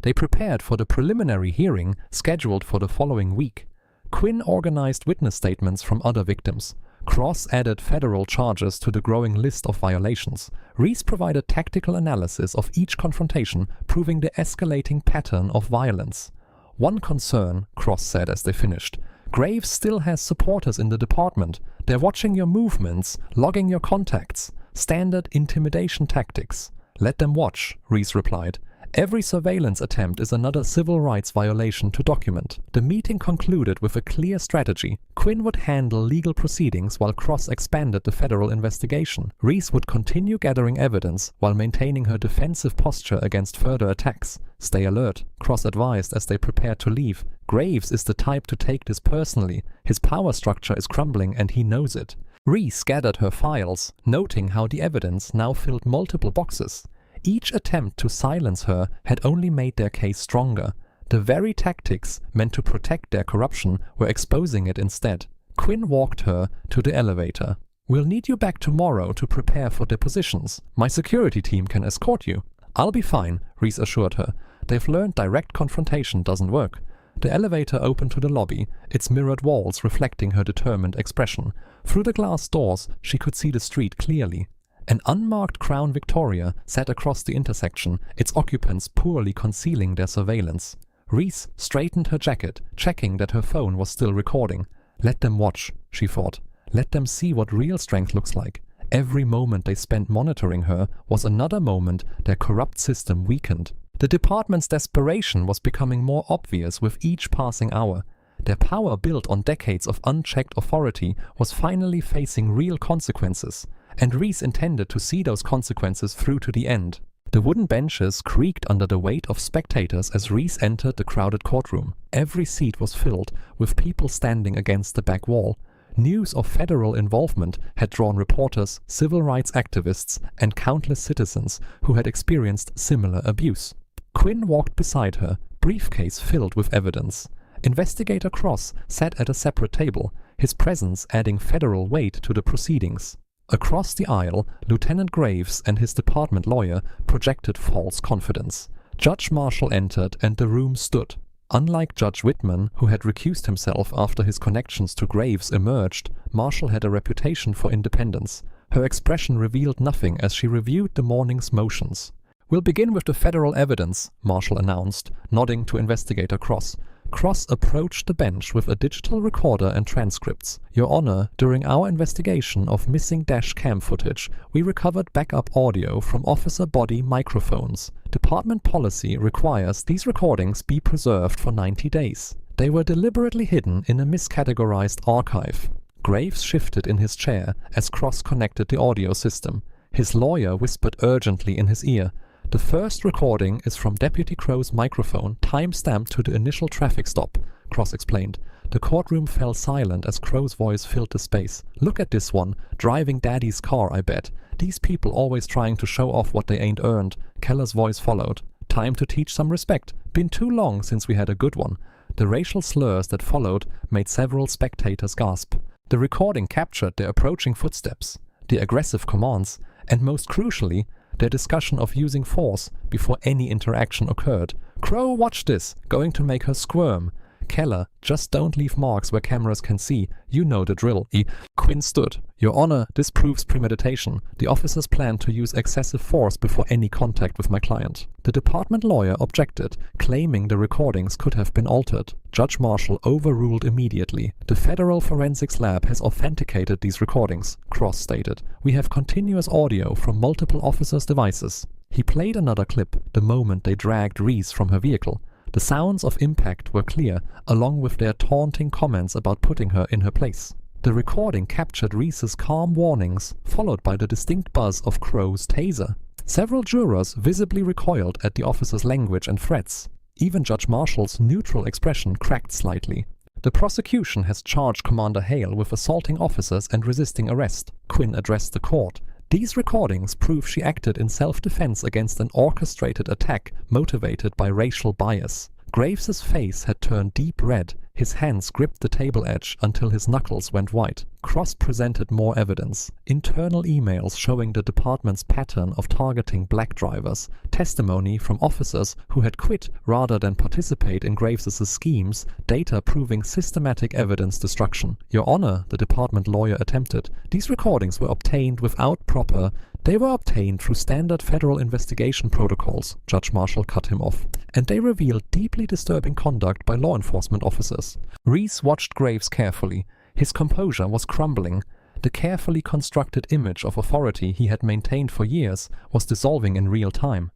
They prepared for the preliminary hearing scheduled for the following week. Quinn organized witness statements from other victims. Cross added federal charges to the growing list of violations. Reese provided tactical analysis of each confrontation, proving the escalating pattern of violence. One concern, Cross said as they finished. Graves still has supporters in the department. They're watching your movements, logging your contacts. Standard intimidation tactics. Let them watch, Reese replied. Every surveillance attempt is another civil rights violation to document. The meeting concluded with a clear strategy. Quinn would handle legal proceedings while Cross expanded the federal investigation. Reese would continue gathering evidence while maintaining her defensive posture against further attacks. Stay alert, Cross advised as they prepared to leave. Graves is the type to take this personally. His power structure is crumbling and he knows it. Reese gathered her files, noting how the evidence now filled multiple boxes. Each attempt to silence her had only made their case stronger. The very tactics meant to protect their corruption were exposing it instead. Quinn walked her to the elevator. We'll need you back tomorrow to prepare for depositions. My security team can escort you. I'll be fine, Reese assured her. They've learned direct confrontation doesn't work. The elevator opened to the lobby, its mirrored walls reflecting her determined expression. Through the glass doors, she could see the street clearly. An unmarked Crown Victoria sat across the intersection, its occupants poorly concealing their surveillance. Reese straightened her jacket, checking that her phone was still recording. Let them watch, she thought. Let them see what real strength looks like. Every moment they spent monitoring her was another moment their corrupt system weakened. The department's desperation was becoming more obvious with each passing hour. Their power built on decades of unchecked authority was finally facing real consequences. And Reese intended to see those consequences through to the end. The wooden benches creaked under the weight of spectators as Reese entered the crowded courtroom. Every seat was filled with people standing against the back wall. News of federal involvement had drawn reporters, civil rights activists, and countless citizens who had experienced similar abuse. Quinn walked beside her, briefcase filled with evidence. Investigator Cross sat at a separate table, his presence adding federal weight to the proceedings. Across the aisle, Lieutenant Graves and his department lawyer projected false confidence. Judge Marshall entered and the room stood. Unlike Judge Whitman, who had recused himself after his connections to Graves emerged, Marshall had a reputation for independence. Her expression revealed nothing as she reviewed the morning's motions. "We'll begin with the federal evidence," Marshall announced, nodding to Investigator Cross. Cross approached the bench with a digital recorder and transcripts. "Your Honor, during our investigation of missing dash cam footage, we recovered backup audio from officer body microphones. Department policy requires these recordings be preserved for 90 days. They were deliberately hidden in a miscategorized archive." Graves shifted in his chair as Cross connected the audio system. His lawyer whispered urgently in his ear. "The first recording is from Deputy Crow's microphone, time-stamped to the initial traffic stop," Cross explained. The courtroom fell silent as Crow's voice filled the space. "Look at this one, driving Daddy's car, I bet. These people always trying to show off what they ain't earned." Keller's voice followed. "Time to teach some respect. Been too long since we had a good one." The racial slurs that followed made several spectators gasp. The recording captured their approaching footsteps, the aggressive commands, and most crucially, their discussion of using force before any interaction occurred. "Crow, watch this. Going to make her squirm." Keller, "Just don't leave marks where cameras can see. You know the drill." Quinn stood. "Your Honor, this proves premeditation. The officers planned to use excessive force before any contact with my client." The department lawyer objected, claiming the recordings could have been altered. Judge Marshall overruled immediately. "The Federal Forensics Lab has authenticated these recordings," Cross stated. "We have continuous audio from multiple officers' devices." He played another clip the moment they dragged Reese from her vehicle. The sounds of impact were clear, along with their taunting comments about putting her in her place. The recording captured Reese's calm warnings, followed by the distinct buzz of Crow's taser. Several jurors visibly recoiled at the officer's language and threats. Even Judge Marshall's neutral expression cracked slightly. "The prosecution has charged Commander Hale with assaulting officers and resisting arrest," Quinn addressed the court. "These recordings prove she acted in self-defense against an orchestrated attack motivated by racial bias." Graves's face had turned deep red. His hands gripped the table edge until his knuckles went white. Cross presented more evidence. Internal emails showing the department's pattern of targeting black drivers. Testimony from officers who had quit rather than participate in Graves's schemes. Data proving systematic evidence destruction. "Your Honor," the department lawyer attempted, "these recordings were obtained without proper..." "They were obtained through standard federal investigation protocols," Judge Marshall cut him off, "and they revealed deeply disturbing conduct by law enforcement officers." Reese watched Graves carefully. His composure was crumbling. The carefully constructed image of authority he had maintained for years was dissolving in real time.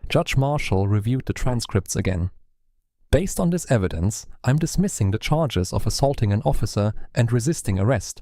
Judge Marshall reviewed the transcripts again. "Based on this evidence, I'm dismissing the charges of assaulting an officer and resisting arrest.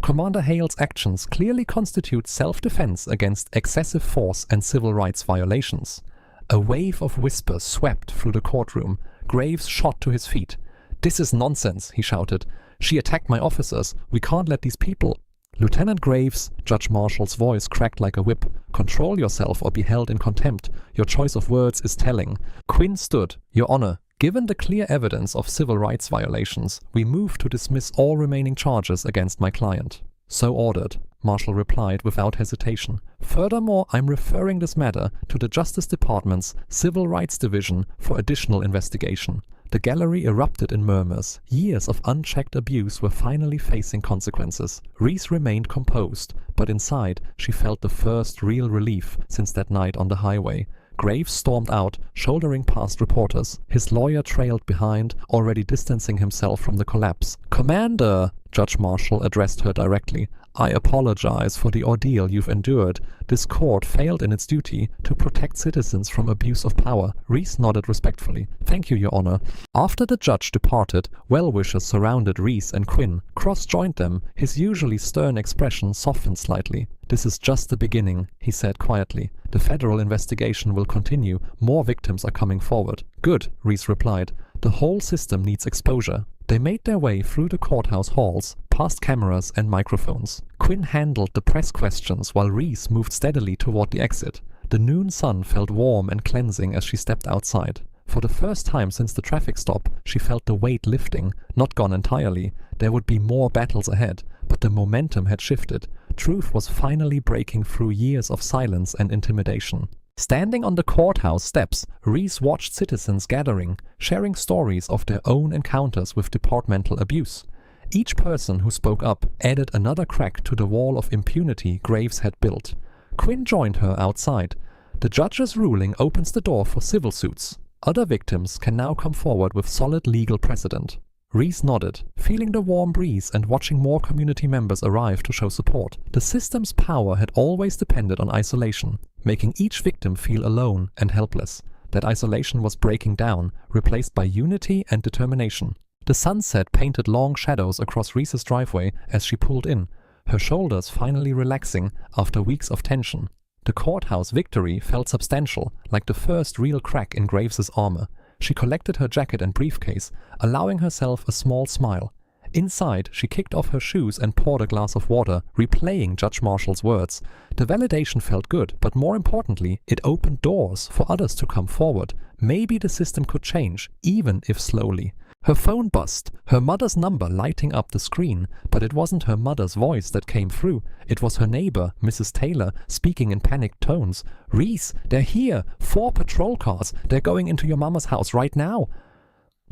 Commander Hale's actions clearly constitute self-defense against excessive force and civil rights violations." A wave of whispers swept through the courtroom. Graves shot to his feet. "This is nonsense," he shouted. "She attacked my officers. We can't let these people..." "Lieutenant Graves," Judge Marshall's voice cracked like a whip. "Control yourself or be held in contempt. Your choice of words is telling." Quinn stood. "Your Honor, given the clear evidence of civil rights violations, we move to dismiss all remaining charges against my client." "So ordered," Marshall replied without hesitation. "Furthermore, I'm referring this matter to the Justice Department's Civil Rights Division for additional investigation." The gallery erupted in murmurs. Years of unchecked abuse were finally facing consequences. Reese remained composed, but inside she felt the first real relief since that night on the highway. Graves stormed out, shouldering past reporters. His lawyer trailed behind, already distancing himself from the collapse. "Commander," Judge Marshall addressed her directly, I apologize for the ordeal you've endured. This court failed in its duty to protect citizens from abuse of power. Reese nodded respectfully. Thank you, Your Honor. After the judge departed, well-wishers surrounded Reese and Quinn. Cross joined them. His usually stern expression softened slightly. This is just the beginning, he said quietly. The federal investigation will continue. More victims are coming forward. Good, Reese replied. The whole system needs exposure. They made their way through the courthouse halls, past cameras and microphones. Quinn handled the press questions while Reese moved steadily toward the exit. The noon sun felt warm and cleansing as she stepped outside. For the first time since the traffic stop, she felt the weight lifting, not gone entirely. There would be more battles ahead, but the momentum had shifted. Truth was finally breaking through years of silence and intimidation. Standing on the courthouse steps, Reese watched citizens gathering, sharing stories of their own encounters with departmental abuse. Each person who spoke up added another crack to the wall of impunity Graves had built. Quinn joined her outside. The judge's ruling opens the door for civil suits. Other victims can now come forward with solid legal precedent. Reese nodded, feeling the warm breeze and watching more community members arrive to show support. The system's power had always depended on isolation, making each victim feel alone and helpless. That isolation was breaking down, replaced by unity and determination. The sunset painted long shadows across Reese's driveway as she pulled in, her shoulders finally relaxing after weeks of tension. The courthouse victory felt substantial, like the first real crack in Graves's armor. She collected her jacket and briefcase, allowing herself a small smile. Inside, she kicked off her shoes and poured a glass of water, replaying Judge Marshall's words. The validation felt good, but more importantly, it opened doors for others to come forward. Maybe the system could change, even if slowly. Her phone buzzed, her mother's number lighting up the screen, but it wasn't her mother's voice that came through. It was her neighbor, Mrs. Taylor, speaking in panicked tones. "Reese, they're here! 4 patrol cars! They're going into your mama's house right now!"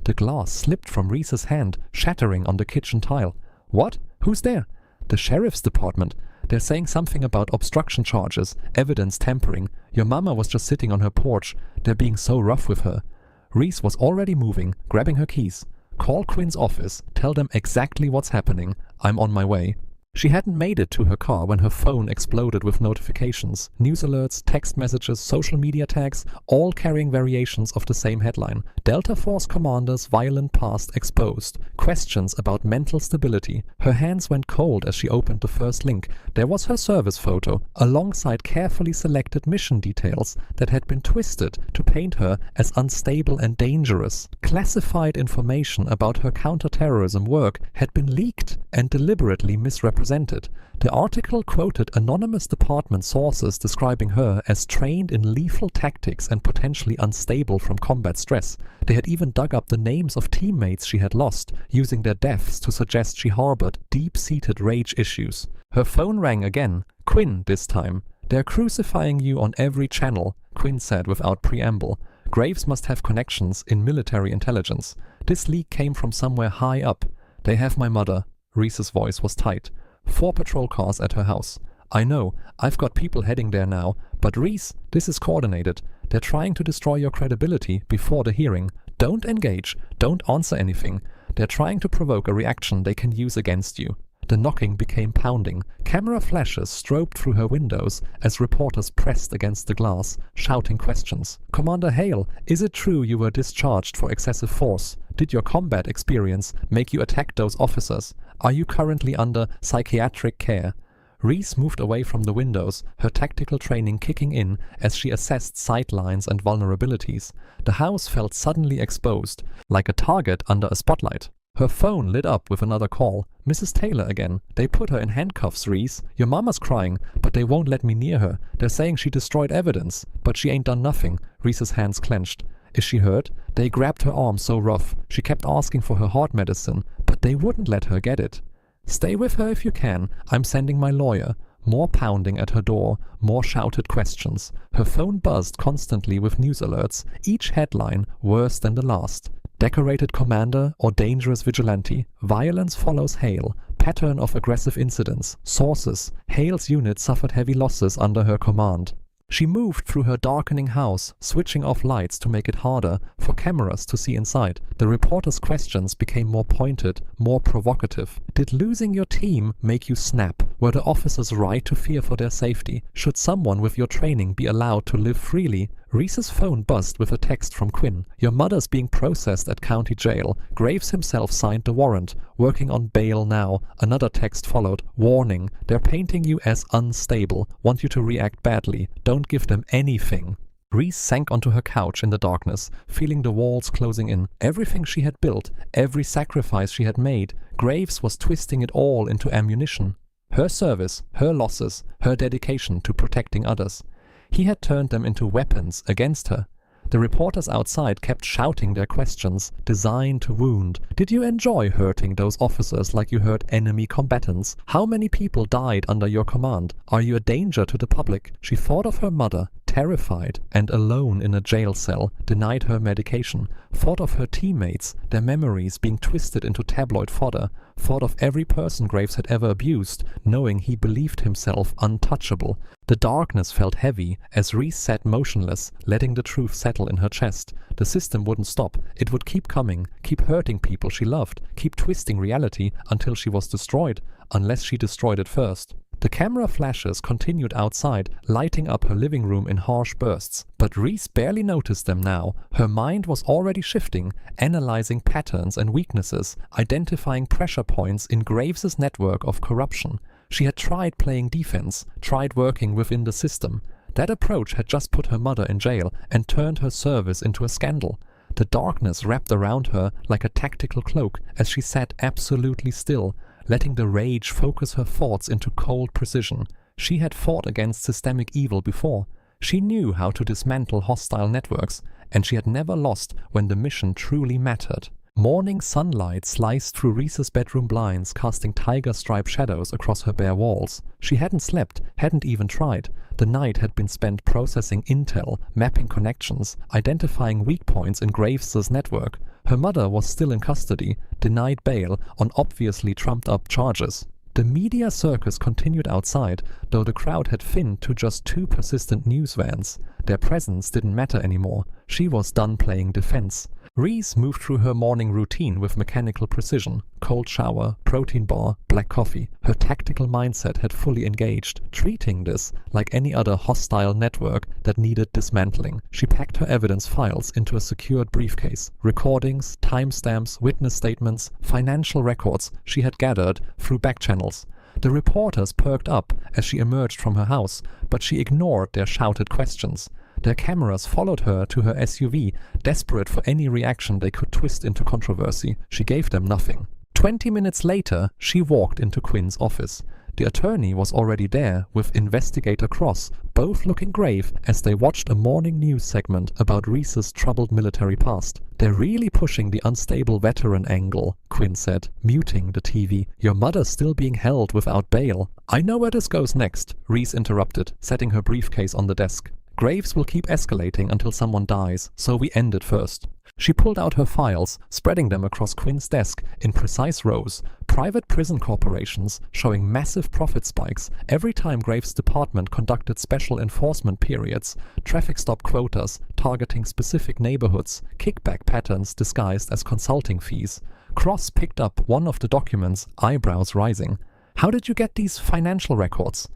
The glass slipped from Reese's hand, shattering on the kitchen tile. "What? Who's there?" "The sheriff's department. They're saying something about obstruction charges, evidence tampering. Your mama was just sitting on her porch. They're being so rough with her." Reese was already moving, grabbing her keys. "Call Quinn's office. Tell them exactly what's happening. I'm on my way." She hadn't made it to her car when her phone exploded with notifications, news alerts, text messages, social media tags, all carrying variations of the same headline. Delta Force Commander's violent past exposed. Questions about mental stability. Her hands went cold as she opened the first link. There was her service photo, alongside carefully selected mission details that had been twisted to paint her as unstable and dangerous. Classified information about her counterterrorism work had been leaked and deliberately misrepresented. The article quoted anonymous department sources describing her as trained in lethal tactics and potentially unstable from combat stress. They had even dug up the names of teammates she had lost, using their deaths to suggest she harbored deep-seated rage issues. Her phone rang again. Quinn this time. "They're crucifying you on every channel," Quinn said without preamble. Graves must have connections in military intelligence. This leak came from somewhere high up. "They have my mother." Reese's voice was tight. 4 patrol cars at her house. "I know, I've got people heading there now, but Reese, this is coordinated. They're trying to destroy your credibility before the hearing. Don't engage, don't answer anything. They're trying to provoke a reaction they can use against you." The knocking became pounding. Camera flashes strobed through her windows as reporters pressed against the glass, shouting questions. "Commander Hale, is it true you were discharged for excessive force? Did your combat experience make you attack those officers? Are you currently under psychiatric care?" Reese moved away from the windows, her tactical training kicking in as she assessed sightlines and vulnerabilities. The house felt suddenly exposed, like a target under a spotlight. Her phone lit up with another call. "Mrs. Taylor again. They put her in handcuffs, Reese. Your mama's crying, but they won't let me near her. They're saying she destroyed evidence, but she ain't done nothing." Reese's hands clenched. "Is she hurt?" They grabbed her arm so rough. She kept asking for her heart medicine, but they wouldn't let her get it. "Stay with her if you can. I'm sending my lawyer." More pounding at her door, more shouted questions. Her phone buzzed constantly with news alerts, each headline worse than the last. "Decorated commander or dangerous vigilante. Violence follows Hale. Pattern of aggressive incidents. Sources. Hale's unit suffered heavy losses under her command." She moved through her darkening house, switching off lights to make it harder for cameras to see inside. The reporter's questions became more pointed, more provocative. Did losing your team make you snap? Were the officers right to fear for their safety? Should someone with your training be allowed to live freely? Reese's phone buzzed with a text from Quinn. Your mother's being processed at county jail. Graves himself signed the warrant. Working on bail now. Another text followed. Warning. They're painting you as unstable. Want you to react badly. Don't give them anything. Reese sank onto her couch in the darkness, feeling the walls closing in. Everything she had built, every sacrifice she had made, Graves was twisting it all into ammunition. Her service, her losses, her dedication to protecting others. He had turned them into weapons against her. The reporters outside kept shouting their questions, designed to wound. Did you enjoy hurting those officers like you hurt enemy combatants? How many people died under your command? Are you a danger to the public? She thought of her mother, terrified and alone in a jail cell, denied her medication. Thought of her teammates, their memories being twisted into tabloid fodder. Thought of every person Graves had ever abused, knowing he believed himself untouchable. The darkness felt heavy as Reese sat motionless, letting the truth settle in her chest. The system wouldn't stop. It would keep coming, keep hurting people she loved, keep twisting reality until she was destroyed, unless she destroyed it first. The camera flashes continued outside, lighting up her living room in harsh bursts. But Reese barely noticed them now. Her mind was already shifting, analyzing patterns and weaknesses, identifying pressure points in Graves's network of corruption. She had tried playing defense, tried working within the system. That approach had just put her mother in jail and turned her service into a scandal. The darkness wrapped around her like a tactical cloak as she sat absolutely still, letting the rage focus her thoughts into cold precision. She had fought against systemic evil before. She knew how to dismantle hostile networks, and she had never lost when the mission truly mattered. Morning sunlight sliced through Reese's bedroom blinds, casting tiger-striped shadows across her bare walls. She hadn't slept, hadn't even tried. The night had been spent processing intel, mapping connections, identifying weak points in Graves's network. Her mother was still in custody, denied bail on obviously trumped-up charges. The media circus continued outside, though the crowd had thinned to just 2 persistent news vans. Their presence didn't matter anymore. She was done playing defense. Reese moved through her morning routine with mechanical precision. Cold shower, protein bar, black coffee. Her tactical mindset had fully engaged, treating this like any other hostile network that needed dismantling. She packed her evidence files into a secured briefcase. Recordings, timestamps, witness statements, financial records she had gathered through back channels. The reporters perked up as she emerged from her house, but she ignored their shouted questions. Their cameras followed her to her SUV, desperate for any reaction they could twist into controversy. She gave them nothing. 20 minutes later, she walked into Quinn's office. The attorney was already there, with Investigator Cross, both looking grave as they watched a morning news segment about Reese's troubled military past. "They're really pushing the unstable veteran angle," Quinn said, muting the TV. "Your mother's still being held without bail." "I know where this goes next," Reese interrupted, setting her briefcase on the desk. "Graves will keep escalating until someone dies, so we end it first." She pulled out her files, spreading them across Quinn's desk in precise rows. Private prison corporations showing massive profit spikes every time Graves' department conducted special enforcement periods, traffic stop quotas targeting specific neighborhoods, kickback patterns disguised as consulting fees. Cross picked up one of the documents, eyebrows rising. "How did you get these financial records?"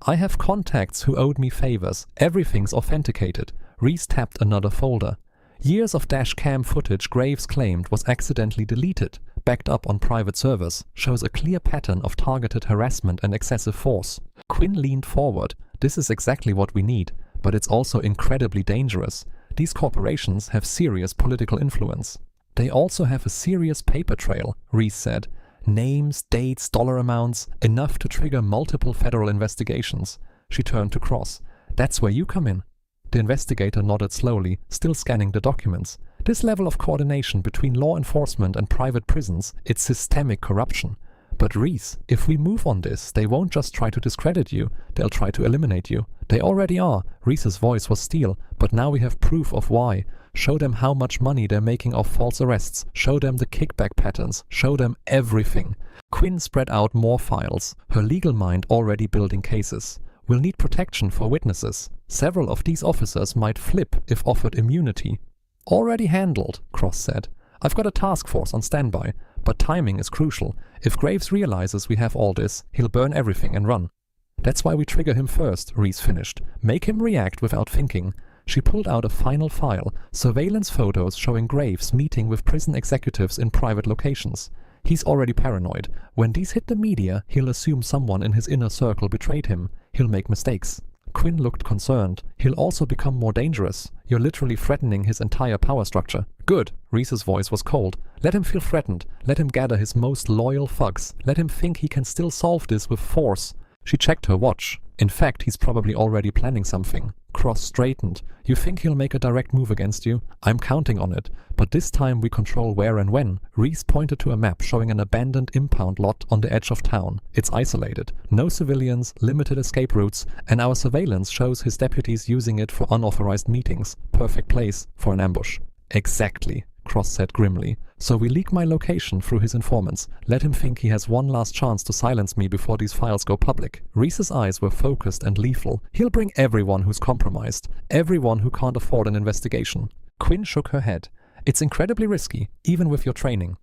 "I have contacts who owed me favors. Everything's authenticated." Reese tapped another folder. Years of dash cam footage Graves claimed was accidentally deleted, backed up on private servers, shows a clear pattern of targeted harassment and excessive force. Quinn leaned forward. "This is exactly what we need, but it's also incredibly dangerous. These corporations have serious political influence." "They also have a serious paper trail," Reese said. "Names, dates, dollar amounts, enough to trigger multiple federal investigations." She turned to Cross. "That's where you come in." The investigator nodded slowly, still scanning the documents. "This level of coordination between law enforcement and private prisons, it's systemic corruption." "But Reese, if we move on this, they won't just try to discredit you, they'll try to eliminate you." "They already are." Reese's voice was steel. "But now we have proof of why. Show them how much money they're making off false arrests. Show them the kickback patterns. Show them everything." Quinn spread out more files, her legal mind already building cases. We'll need protection for witnesses. Several of these officers might flip if offered immunity. Already handled, Cross said. I've got a task force on standby, but timing is crucial. If Graves realizes we have all this, he'll burn everything and run. That's why we trigger him first, Reese finished. Make him react without thinking. She pulled out a final file, surveillance photos showing Graves meeting with prison executives in private locations. He's already paranoid. When these hit the media, he'll assume someone in his inner circle betrayed him. He'll make mistakes. Quinn looked concerned. He'll also become more dangerous. You're literally threatening his entire power structure. Good. Reese's voice was cold. Let him feel threatened. Let him gather his most loyal thugs. Let him think he can still solve this with force. She checked her watch. In fact, he's probably already planning something. Cross straightened. You think he'll make a direct move against you? I'm counting on it. But this time we control where and when. Reese pointed to a map showing an abandoned impound lot on the edge of town. It's isolated. No civilians, limited escape routes, and our surveillance shows his deputies using it for unauthorized meetings. Perfect place for an ambush. Exactly, Cross said grimly. So we leak my location through his informants. Let him think he has one last chance to silence me before these files go public. Reese's eyes were focused and lethal. He'll bring everyone who's compromised. Everyone who can't afford an investigation. Quinn shook her head. It's incredibly risky, even with your training.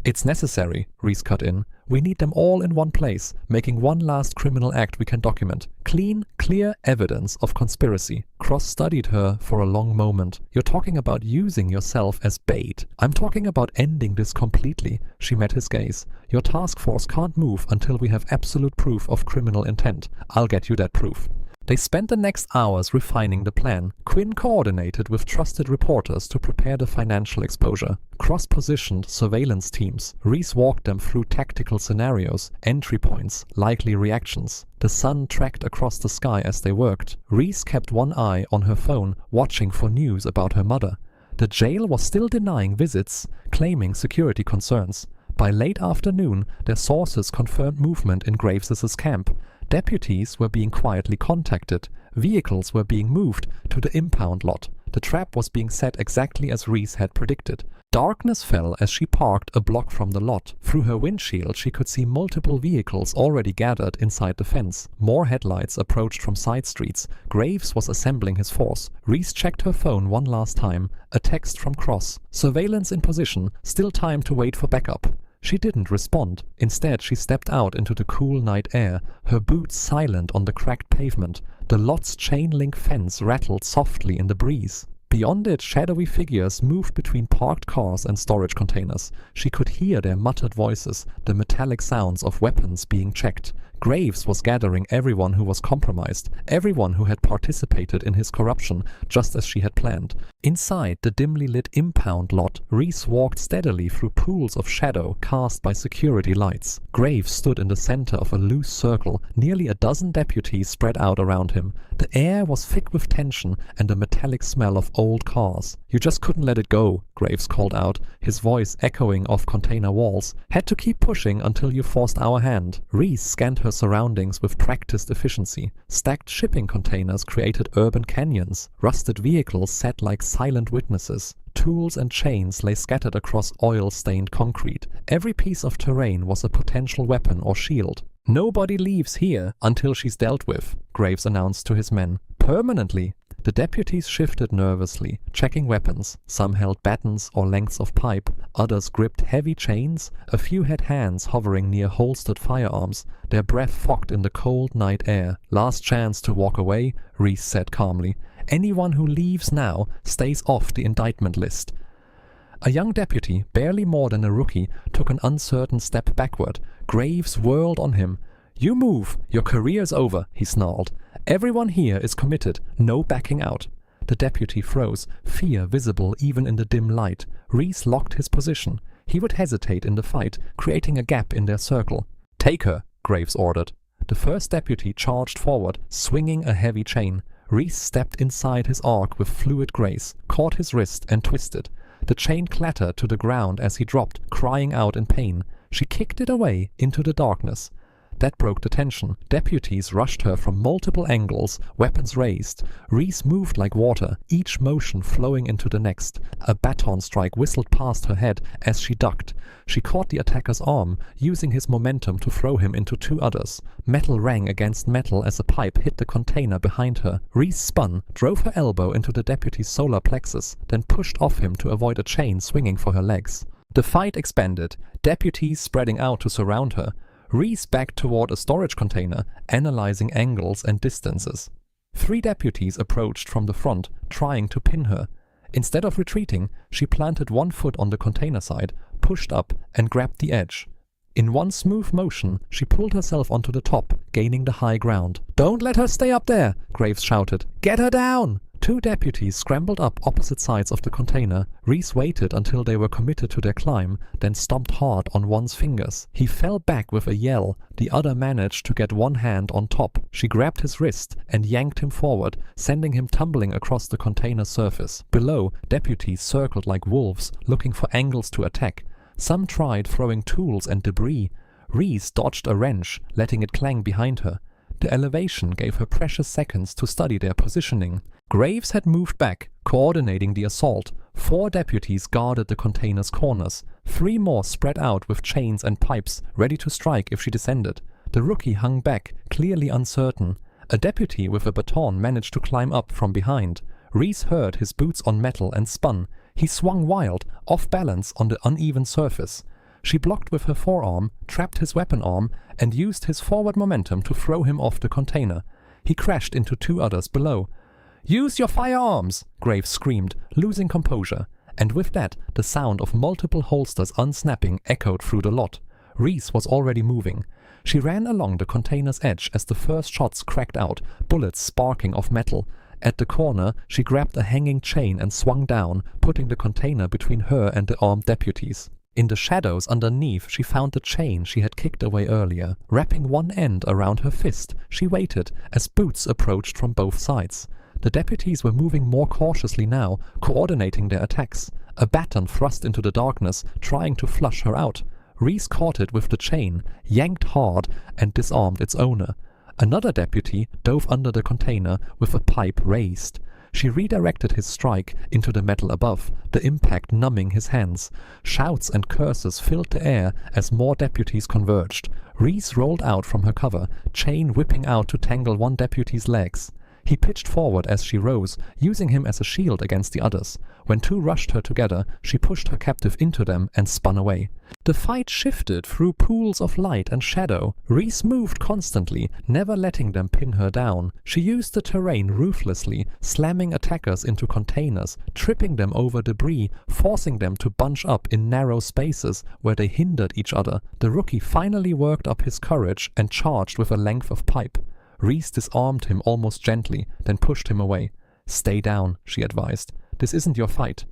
It's necessary, Reese cut in. We need them all in one place, making one last criminal act we can document. Clean, clear evidence of conspiracy. Cross studied her for a long moment. You're talking about using yourself as bait. I'm talking about ending this completely. She met his gaze. Your task force can't move until we have absolute proof of criminal intent. I'll get you that proof. They spent the next hours refining the plan. Quinn coordinated with trusted reporters to prepare the financial exposure. Cross-positioned surveillance teams. Reese walked them through tactical scenarios, entry points, likely reactions. The sun tracked across the sky as they worked. Reese kept one eye on her phone, watching for news about her mother. The jail was still denying visits, claiming security concerns. By late afternoon, their sources confirmed movement in Graves's camp. Deputies were being quietly contacted. Vehicles were being moved to the impound lot. The trap was being set exactly as Reese had predicted. Darkness fell as she parked a block from the lot. Through her windshield, she could see multiple vehicles already gathered inside the fence. More headlights approached from side streets. Graves was assembling his force. Reese checked her phone one last time. A text from Cross. Surveillance in position. Still time to wait for backup. She didn't respond. Instead, she stepped out into the cool night air, her boots silent on the cracked pavement. The lot's chain-link fence rattled softly in the breeze. Beyond it, shadowy figures moved between parked cars and storage containers. She could hear their muttered voices, the metallic sounds of weapons being checked. Graves was gathering everyone who was compromised, everyone who had participated in his corruption, just as she had planned. Inside the dimly lit impound lot, Reese walked steadily through pools of shadow cast by security lights. Graves stood in the center of a loose circle, nearly a dozen deputies spread out around him. The air was thick with tension and a metallic smell of old cars. You just couldn't let it go, Graves called out, his voice echoing off container walls. Had to keep pushing until you forced our hand. Reese scanned her surroundings with practiced efficiency. Stacked shipping containers created urban canyons. Rusted vehicles sat like silent witnesses. Tools and chains lay scattered across oil-stained concrete. Every piece of terrain was a potential weapon or shield. Nobody leaves here until she's dealt with, Graves announced to his men. Permanently. The deputies shifted nervously, checking weapons. Some held batons or lengths of pipe, others gripped heavy chains, a few had hands hovering near holstered firearms, their breath fogged in the cold night air. Last chance to walk away, Reese said calmly. Anyone who leaves now stays off the indictment list. A young deputy, barely more than a rookie, took an uncertain step backward. Graves whirled on him. You move, your career's over, he snarled. Everyone here is committed, no backing out. The deputy froze, fear visible even in the dim light. Reese locked his position. He would hesitate in the fight, creating a gap in their circle. Take her, Graves ordered. The first deputy charged forward, swinging a heavy chain. Reese stepped inside his arc with fluid grace, caught his wrist and twisted. The chain clattered to the ground as he dropped, crying out in pain. She kicked it away into the darkness. That broke the tension. Deputies rushed her from multiple angles, weapons raised. Reese moved like water, each motion flowing into the next. A baton strike whistled past her head as she ducked. She caught the attacker's arm, using his momentum to throw him into two others. Metal rang against metal as a pipe hit the container behind her. Reese spun, drove her elbow into the deputy's solar plexus, then pushed off him to avoid a chain swinging for her legs. The fight expanded, deputies spreading out to surround her. Reese backed toward a storage container, analyzing angles and distances. 3 deputies approached from the front, trying to pin her. Instead of retreating, she planted one foot on the container side, pushed up, and grabbed the edge. In one smooth motion, she pulled herself onto the top, gaining the high ground. "Don't let her stay up there!" Graves shouted. "Get her down!" 2 deputies scrambled up opposite sides of the container. Reese waited until they were committed to their climb, then stomped hard on one's fingers. He fell back with a yell. The other managed to get one hand on top. She grabbed his wrist and yanked him forward, sending him tumbling across the container surface. Below, deputies circled like wolves, looking for angles to attack. Some tried throwing tools and debris. Reese dodged a wrench, letting it clang behind her. The elevation gave her precious seconds to study their positioning. Graves had moved back, coordinating the assault. 4 deputies guarded the container's corners. 3 more spread out with chains and pipes, ready to strike if she descended. The rookie hung back, clearly uncertain. A deputy with a baton managed to climb up from behind. Reese heard his boots on metal and spun. He swung wild, off balance on the uneven surface. She blocked with her forearm, trapped his weapon arm, and used his forward momentum to throw him off the container. He crashed into 2 others below. "Use your firearms!" Graves screamed, losing composure. And with that, the sound of multiple holsters unsnapping echoed through the lot. Reese was already moving. She ran along the container's edge as the first shots cracked out, bullets sparking off metal. At the corner, she grabbed a hanging chain and swung down, putting the container between her and the armed deputies. In the shadows underneath, she found the chain she had kicked away earlier. Wrapping one end around her fist, she waited as boots approached from both sides. The deputies were moving more cautiously now, coordinating their attacks. A baton thrust into the darkness, trying to flush her out. Reese caught it with the chain, yanked hard, and disarmed its owner. Another deputy dove under the container with a pipe raised. She redirected his strike into the metal above, the impact numbing his hands. Shouts and curses filled the air as more deputies converged. Reese rolled out from her cover, chain whipping out to tangle one deputy's legs. He pitched forward as she rose, using him as a shield against the others. When 2 rushed her together, she pushed her captive into them and spun away. The fight shifted through pools of light and shadow. Reese moved constantly, never letting them pin her down. She used the terrain ruthlessly, slamming attackers into containers, tripping them over debris, forcing them to bunch up in narrow spaces where they hindered each other. The rookie finally worked up his courage and charged with a length of pipe. Reese disarmed him almost gently, then pushed him away. "Stay down," she advised. "This isn't your fight."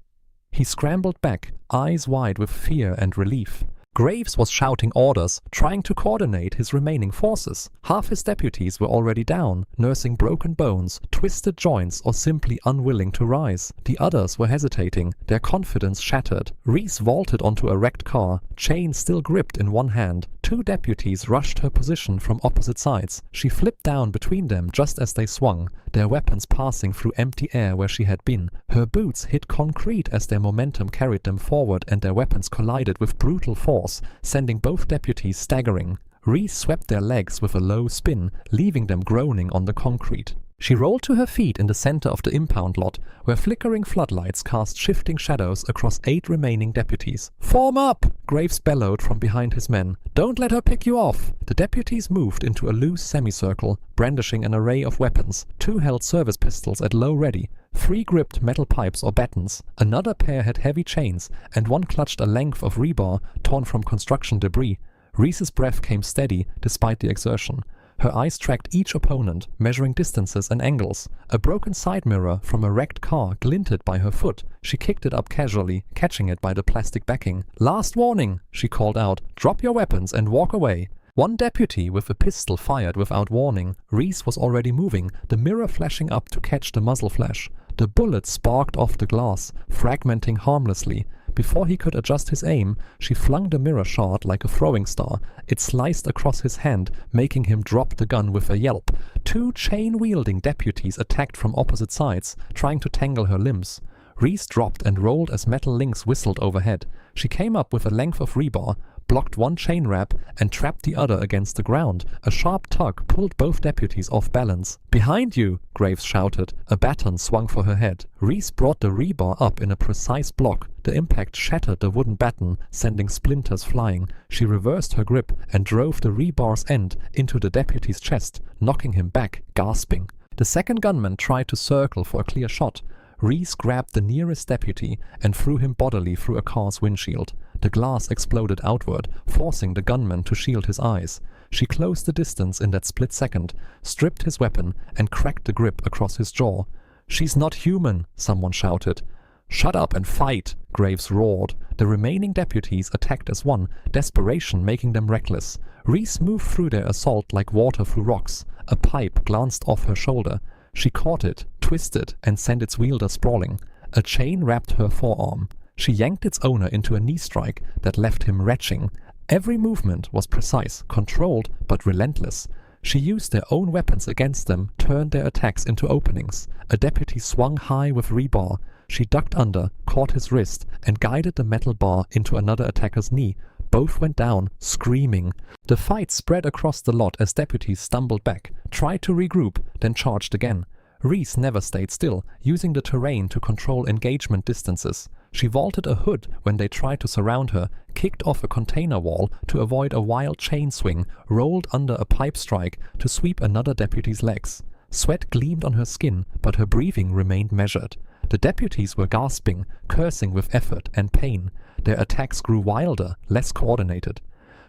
He scrambled back, eyes wide with fear and relief. Graves was shouting orders, trying to coordinate his remaining forces. Half his deputies were already down, nursing broken bones, twisted joints, or simply unwilling to rise. The others were hesitating, their confidence shattered. Reese vaulted onto a wrecked car, chain still gripped in one hand. 2 deputies rushed her position from opposite sides. She flipped down between them just as they swung, their weapons passing through empty air where she had been. Her boots hit concrete as their momentum carried them forward, and their weapons collided with brutal force, sending both deputies staggering. Reese swept their legs with a low spin, leaving them groaning on the concrete. She rolled to her feet in the center of the impound lot, where flickering floodlights cast shifting shadows across 8 remaining deputies. "Form up!" Graves bellowed from behind his men. "Don't let her pick you off!" The deputies moved into a loose semicircle, brandishing an array of weapons. 2 held service pistols at low ready. 3 gripped metal pipes or batons. Another pair had heavy chains, and one clutched a length of rebar torn from construction debris. Reese's breath came steady despite the exertion. Her eyes tracked each opponent, measuring distances and angles. A broken side mirror from a wrecked car glinted by her foot. She kicked it up casually, catching it by the plastic backing. "Last warning," she called out. "Drop your weapons and walk away." One deputy with a pistol fired without warning. Reese was already moving, the mirror flashing up to catch the muzzle flash. The bullet sparked off the glass, fragmenting harmlessly. Before he could adjust his aim, she flung the mirror shard like a throwing star. It sliced across his hand, making him drop the gun with a yelp. Two chain-wielding deputies attacked from opposite sides, trying to tangle her limbs. Reese dropped and rolled as metal links whistled overhead. She came up with a length of rebar, blocked one chain wrap, and trapped the other against the ground. A sharp tug pulled both deputies off balance. "Behind you!" Graves shouted. A baton swung for her head. Reese brought the rebar up in a precise block. The impact shattered the wooden baton, sending splinters flying. She reversed her grip and drove the rebar's end into the deputy's chest, knocking him back, gasping. The second gunman tried to circle for a clear shot. Reese grabbed the nearest deputy and threw him bodily through a car's windshield. The glass exploded outward, forcing the gunman to shield his eyes. She closed the distance in that split second, stripped his weapon, and cracked the grip across his jaw. "She's not human," someone shouted. "Shut up and fight," Graves roared. The remaining deputies attacked as one, desperation making them reckless. Reese moved through their assault like water through rocks. A pipe glanced off her shoulder. She caught it, twisted, and sent its wielder sprawling. A chain wrapped her forearm. She yanked its owner into a knee strike that left him retching. Every movement was precise, controlled, but relentless. She used their own weapons against them, turned their attacks into openings. A deputy swung high with rebar. She ducked under, caught his wrist, and guided the metal bar into another attacker's knee. Both went down, screaming. The fight spread across the lot as deputies stumbled back, tried to regroup, then charged again. Reese never stayed still, using the terrain to control engagement distances. She vaulted a hood when they tried to surround her, kicked off a container wall to avoid a wild chain swing, rolled under a pipe strike to sweep another deputy's legs. Sweat gleamed on her skin, but her breathing remained measured. The deputies were gasping, cursing with effort and pain. Their attacks grew wilder, less coordinated.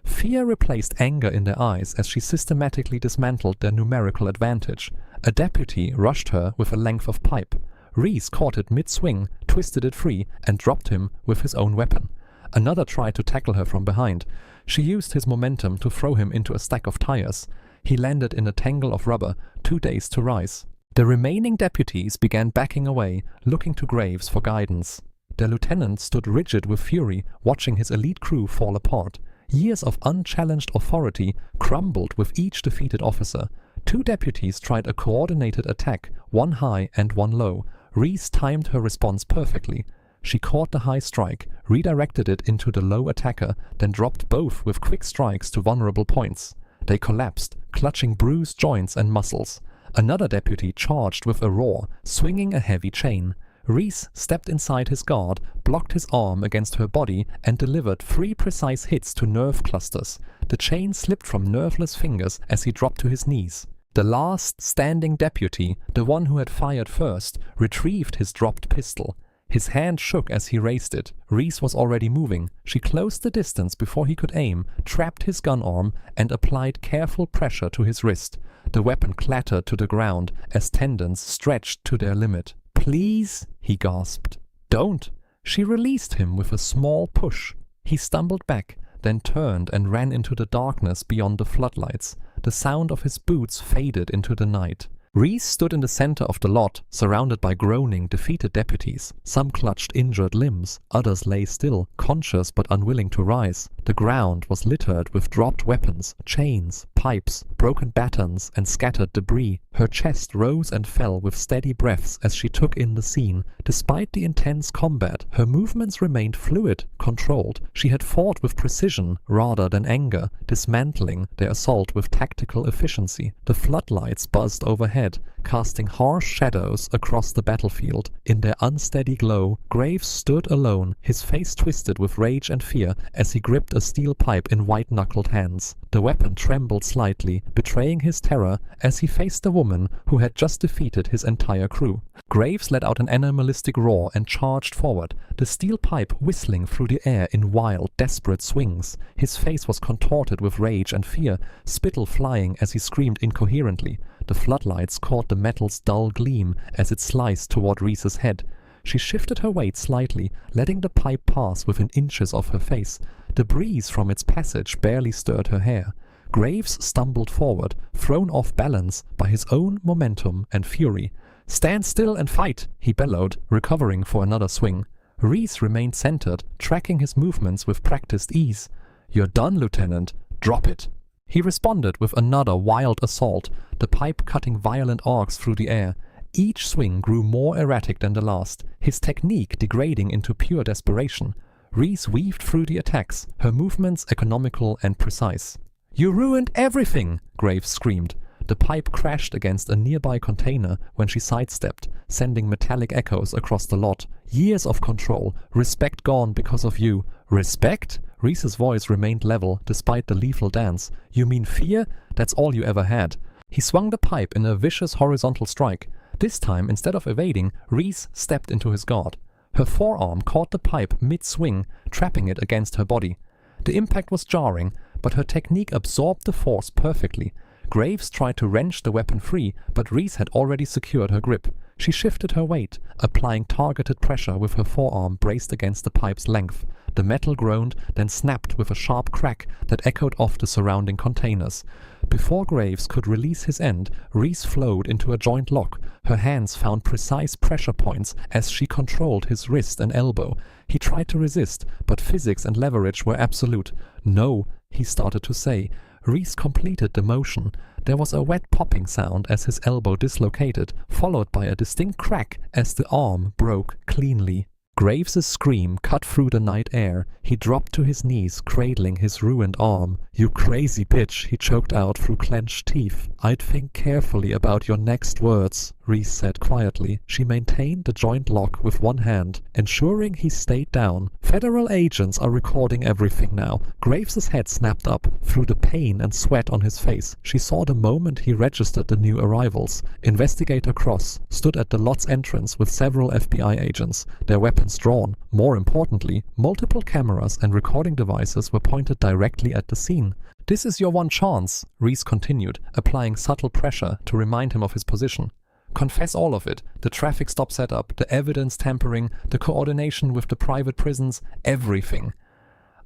Fear replaced anger in their eyes as she systematically dismantled their numerical advantage. A deputy rushed her with a length of pipe. Reese caught it mid-swing, twisted it free, and dropped him with his own weapon. Another tried to tackle her from behind. She used his momentum to throw him into a stack of tires. He landed in a tangle of rubber, too dazed to rise. The remaining deputies began backing away, looking to Graves for guidance. Their lieutenant stood rigid with fury, watching his elite crew fall apart. Years of unchallenged authority crumbled with each defeated officer. Two deputies tried a coordinated attack, one high and one low. Reese timed her response perfectly. She caught the high strike, redirected it into the low attacker, then dropped both with quick strikes to vulnerable points. They collapsed, clutching bruised joints and muscles. Another deputy charged with a roar, swinging a heavy chain. Reese stepped inside his guard, blocked his arm against her body, and delivered 3 precise hits to nerve clusters. The chain slipped from nerveless fingers as he dropped to his knees. The last standing deputy, the one who had fired first, retrieved his dropped pistol. His hand shook as he raised it. Reese was already moving. She closed the distance before he could aim, trapped his gun arm, and applied careful pressure to his wrist. The weapon clattered to the ground as tendons stretched to their limit. "Please," he gasped. "Don't." She released him with a small push. He stumbled back, then turned and ran into the darkness beyond the floodlights. The sound of his boots faded into the night. Reese stood in the center of the lot, surrounded by groaning, defeated deputies. Some clutched injured limbs, others lay still, conscious but unwilling to rise. The ground was littered with dropped weapons, chains, pipes, broken batons, and scattered debris. Her chest rose and fell with steady breaths as she took in the scene. Despite the intense combat, her movements remained fluid, controlled. She had fought with precision rather than anger, dismantling their assault with tactical efficiency. The floodlights buzzed overhead, casting harsh shadows across the battlefield. In their unsteady glow, Graves stood alone, his face twisted with rage and fear as he gripped a steel pipe in white-knuckled hands. The weapon trembled slightly, betraying his terror as he faced the woman who had just defeated his entire crew. Graves let out an animalistic roar and charged forward, the steel pipe whistling through the air in wild, desperate swings. His face was contorted with rage and fear, spittle flying as he screamed incoherently. The floodlights caught the metal's dull gleam as it sliced toward Reese's head. She shifted her weight slightly, letting the pipe pass within inches of her face. The breeze from its passage barely stirred her hair. Graves stumbled forward, thrown off balance by his own momentum and fury. "Stand still and fight!" he bellowed, recovering for another swing. Reese remained centered, tracking his movements with practiced ease. "You're done, Lieutenant. Drop it." He responded with another wild assault, the pipe cutting violent arcs through the air. Each swing grew more erratic than the last, his technique degrading into pure desperation. Reese weaved through the attacks, her movements economical and precise. "You ruined everything!" Graves screamed. The pipe crashed against a nearby container when she sidestepped, sending metallic echoes across the lot. "Years of control, respect gone because of you." "Respect?" Reese's voice remained level despite the lethal dance. "You mean fear? That's all you ever had." He swung the pipe in a vicious horizontal strike. This time, instead of evading, Reese stepped into his guard. Her forearm caught the pipe mid-swing, trapping it against her body. The impact was jarring, but her technique absorbed the force perfectly. Graves tried to wrench the weapon free, but Reese had already secured her grip. She shifted her weight, applying targeted pressure with her forearm braced against the pipe's length. The metal groaned, then snapped with a sharp crack that echoed off the surrounding containers. Before Graves could release his end, Reese flowed into a joint lock. Her hands found precise pressure points as she controlled his wrist and elbow. He tried to resist, but physics and leverage were absolute. "No," he started to say. Reese completed the motion. There was a wet popping sound as his elbow dislocated, followed by a distinct crack as the arm broke cleanly. Graves's scream cut through the night air. He dropped to his knees, cradling his ruined arm. "You crazy bitch," he choked out through clenched teeth. "I'd think carefully about your next words," Reese said quietly. She maintained the joint lock with one hand, ensuring he stayed down. "Federal agents are recording everything now." Graves's head snapped up. Through the pain and sweat on his face, she saw the moment he registered the new arrivals. Investigator Cross stood at the lot's entrance with several FBI agents, their weapons drawn. More importantly, multiple cameras and recording devices were pointed directly at the scene. "This is your one chance," Reese continued, applying subtle pressure to remind him of his position. "Confess all of it, the traffic stop setup, the evidence tampering, the coordination with the private prisons, everything."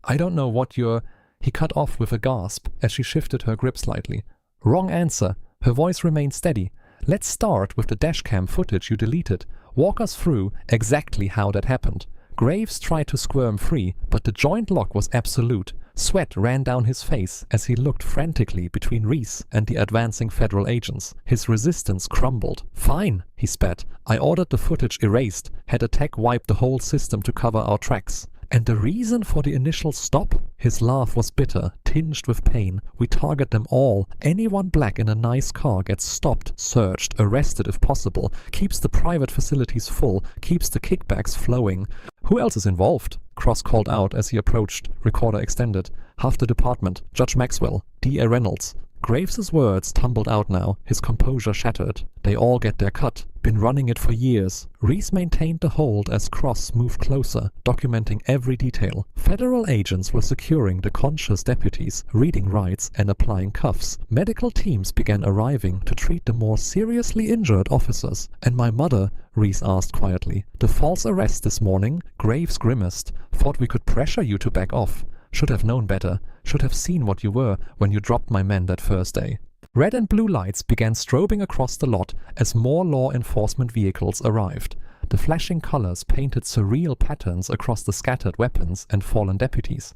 "I don't know what you're—" He cut off with a gasp as she shifted her grip slightly. "Wrong answer." Her voice remained steady. "Let's start with the dashcam footage you deleted. Walk us through exactly how that happened." Graves tried to squirm free, but the joint lock was absolute. Sweat ran down his face as he looked frantically between Reese and the advancing federal agents. His resistance crumbled. "Fine," he spat. "I ordered the footage erased, had a tech wipe the whole system to cover our tracks." "And the reason for the initial stop?" His laugh was bitter, tinged with pain. "We target them all. Anyone black in a nice car gets stopped, searched, arrested if possible, keeps the private facilities full, keeps the kickbacks flowing." "Who else is involved?" Cross called out as he approached, recorder extended. "Half the department, Judge Maxwell, D.A. Reynolds." Graves's words tumbled out now, his composure shattered. "They all get their cut. Been running it for years." Reese maintained the hold as Cross moved closer, documenting every detail. Federal agents were securing the conscious deputies, reading rights and applying cuffs. Medical teams began arriving to treat the more seriously injured officers. "And my mother?" Reese asked quietly. "The false arrest this morning?" Graves grimaced. "Thought we could pressure you to back off. Should have known better. Should have seen what you were when you dropped my men that first day." Red and blue lights began strobing across the lot as more law enforcement vehicles arrived. The flashing colors painted surreal patterns across the scattered weapons and fallen deputies.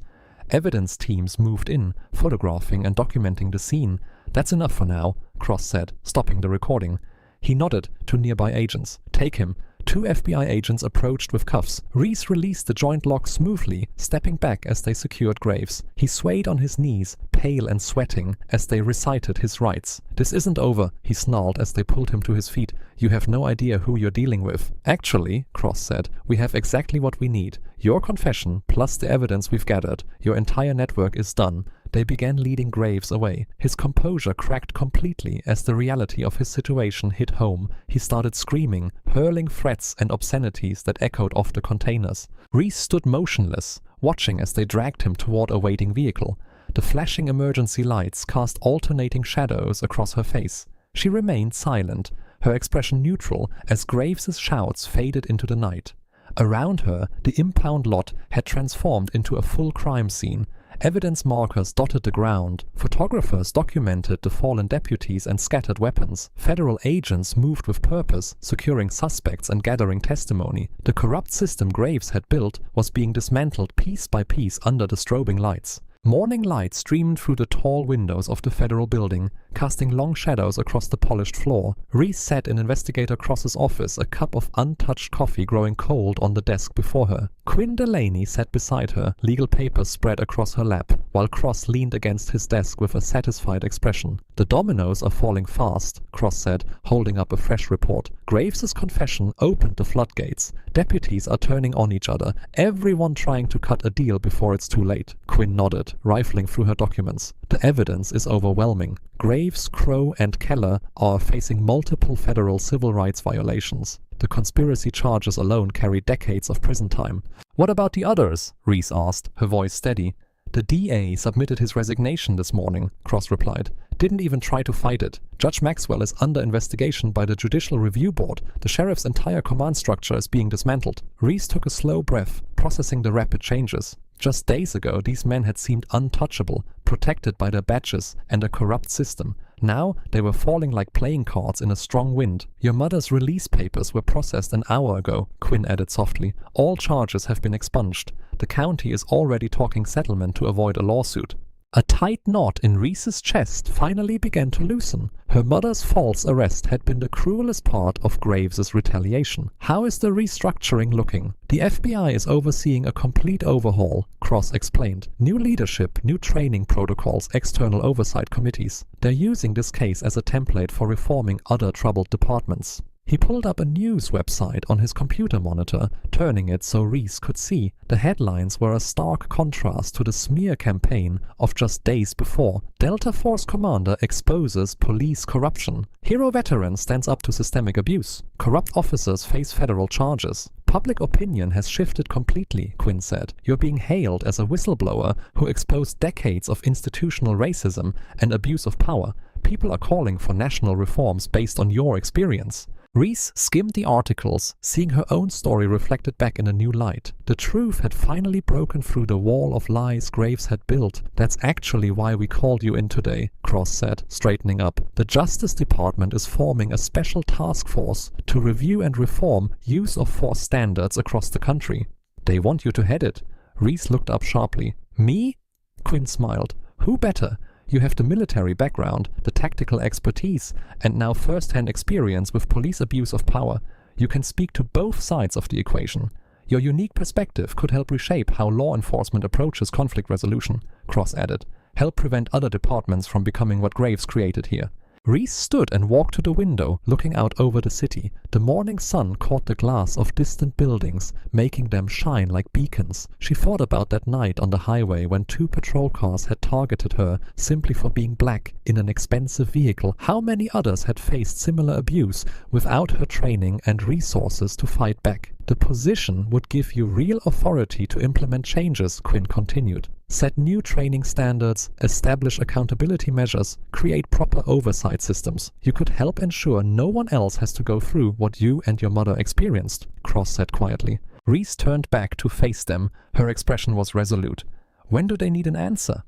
Evidence teams moved in, photographing and documenting the scene. "That's enough for now," Cross said, stopping the recording. He nodded to nearby agents. "Take him." Two FBI agents approached with cuffs. Reese released the joint lock smoothly, stepping back as they secured Graves. He swayed on his knees, pale and sweating, as they recited his rights. "This isn't over," he snarled as they pulled him to his feet. "You have no idea who you're dealing with." "Actually," Cross said, "we have exactly what we need. Your confession, plus the evidence we've gathered. Your entire network is done." They began leading Graves away. His composure cracked completely as the reality of his situation hit home. He started screaming, hurling threats and obscenities that echoed off the containers. Reese stood motionless, watching as they dragged him toward a waiting vehicle. The flashing emergency lights cast alternating shadows across her face. She remained silent, her expression neutral as Graves's shouts faded into the night. Around her, the impound lot had transformed into a full crime scene. Evidence markers dotted the ground. Photographers documented the fallen deputies and scattered weapons. Federal agents moved with purpose, securing suspects and gathering testimony. The corrupt system Graves had built was being dismantled piece by piece under the strobing lights. Morning light streamed through the tall windows of the federal building, casting long shadows across the polished floor. Reese sat in Investigator Cross's office, a cup of untouched coffee growing cold on the desk before her. Quinn Delaney sat beside her, legal papers spread across her lap, while Cross leaned against his desk with a satisfied expression. "The dominoes are falling fast," Cross said, holding up a fresh report. Graves's confession opened the floodgates. Deputies are turning on each other, everyone trying to cut a deal before it's too late. Quinn nodded, rifling through her documents. The evidence is overwhelming. Graves, Crow, and Keller are facing multiple federal civil rights violations. The conspiracy charges alone carry decades of prison time. "What about the others?" Reese asked, her voice steady. "The DA submitted his resignation this morning," Cross replied. "Didn't even try to fight it. Judge Maxwell is under investigation by the Judicial Review Board. The sheriff's entire command structure is being dismantled." Reese took a slow breath, processing the rapid changes. Just days ago, these men had seemed untouchable, protected by their badges and a corrupt system. Now, they were falling like playing cards in a strong wind. "Your mother's release papers were processed an hour ago," Quinn added softly. "All charges have been expunged. The county is already talking settlement to avoid a lawsuit." A tight knot in Reese's chest finally began to loosen. Her mother's false arrest had been the cruelest part of Graves's retaliation. "How is the restructuring looking?" "The FBI is overseeing a complete overhaul," Cross explained. "New leadership, new training protocols, external oversight committees. They're using this case as a template for reforming other troubled departments." He pulled up a news website on his computer monitor, turning it so Reese could see. The headlines were a stark contrast to the smear campaign of just days before. "Delta Force Commander exposes police corruption. Hero veteran stands up to systemic abuse. Corrupt officers face federal charges." "Public opinion has shifted completely," Quinn said. "You're being hailed as a whistleblower who exposed decades of institutional racism and abuse of power. People are calling for national reforms based on your experience." Reese skimmed the articles, seeing her own story reflected back in a new light. The truth had finally broken through the wall of lies Graves had built. "That's actually why we called you in today," Cross said, straightening up. "The Justice Department is forming a special task force to review and reform use of force standards across the country." "They want you to head it." Reese looked up sharply. "Me?" Quinn smiled. "Who better? You have the military background, the tactical expertise, and now first-hand experience with police abuse of power. You can speak to both sides of the equation. Your unique perspective could help reshape how law enforcement approaches conflict resolution," Cross added. "Help prevent other departments from becoming what Graves created here." Reese stood and walked to the window, looking out over the city. The morning sun caught the glass of distant buildings, making them shine like beacons. She thought about that night on the highway when 2 patrol cars had targeted her simply for being black in an expensive vehicle. How many others had faced similar abuse without her training and resources to fight back? "The position would give you real authority to implement changes," Quinn continued. "Set new training standards, establish accountability measures, create proper oversight systems. You could help ensure no one else has to go through what you and your mother experienced," Cross said quietly. Reese turned back to face them. Her expression was resolute. "When do they need an answer?"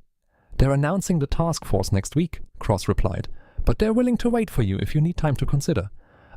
"They're announcing the task force next week," Cross replied. "But they're willing to wait for you if you need time to consider."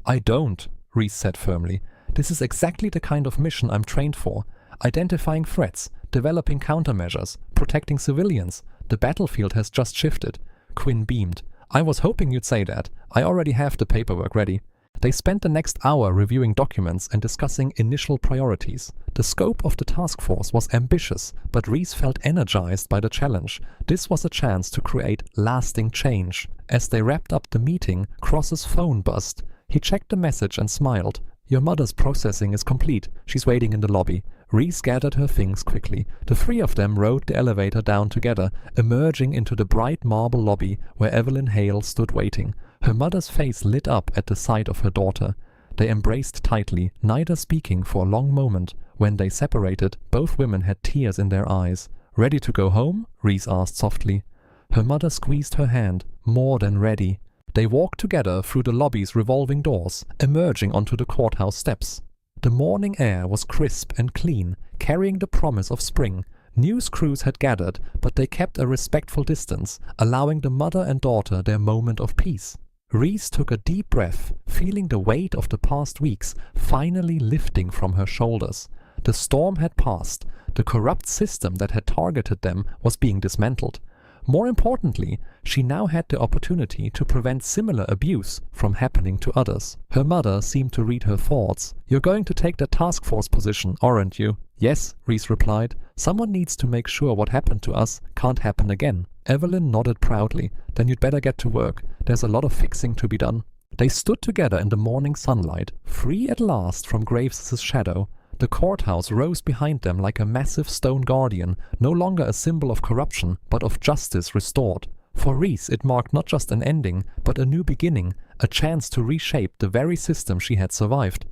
"I don't," Reese said firmly. "This is exactly the kind of mission I'm trained for. Identifying threats, developing countermeasures, protecting civilians. The battlefield has just shifted." Quinn beamed. "I was hoping you'd say that. I already have the paperwork ready." They spent the next hour reviewing documents and discussing initial priorities. The scope of the task force was ambitious, but Reese felt energized by the challenge. This was a chance to create lasting change. As they wrapped up the meeting, Cross's phone buzzed. He checked the message and smiled. "Your mother's processing is complete. She's waiting in the lobby." Reese gathered her things quickly. The 3 of them rode the elevator down together, emerging into the bright marble lobby where Evelyn Hale stood waiting. Her mother's face lit up at the sight of her daughter. They embraced tightly, neither speaking for a long moment. When they separated, both women had tears in their eyes. "Ready to go home?" Reese asked softly. Her mother squeezed her hand. "More than ready." They walked together through the lobby's revolving doors, emerging onto the courthouse steps. The morning air was crisp and clean, carrying the promise of spring. News crews had gathered, but they kept a respectful distance, allowing the mother and daughter their moment of peace. Reese took a deep breath, feeling the weight of the past weeks finally lifting from her shoulders. The storm had passed. The corrupt system that had targeted them was being dismantled. More importantly, she now had the opportunity to prevent similar abuse from happening to others. Her mother seemed to read her thoughts. "You're going to take the task force position, aren't you?" "Yes," Reese replied. "Someone needs to make sure what happened to us can't happen again." Evelyn nodded proudly. "Then you'd better get to work. There's a lot of fixing to be done." They stood together in the morning sunlight, free at last from Graves' shadow. The courthouse rose behind them like a massive stone guardian, no longer a symbol of corruption, but of justice restored. For Reese, it marked not just an ending, but a new beginning, a chance to reshape the very system she had survived.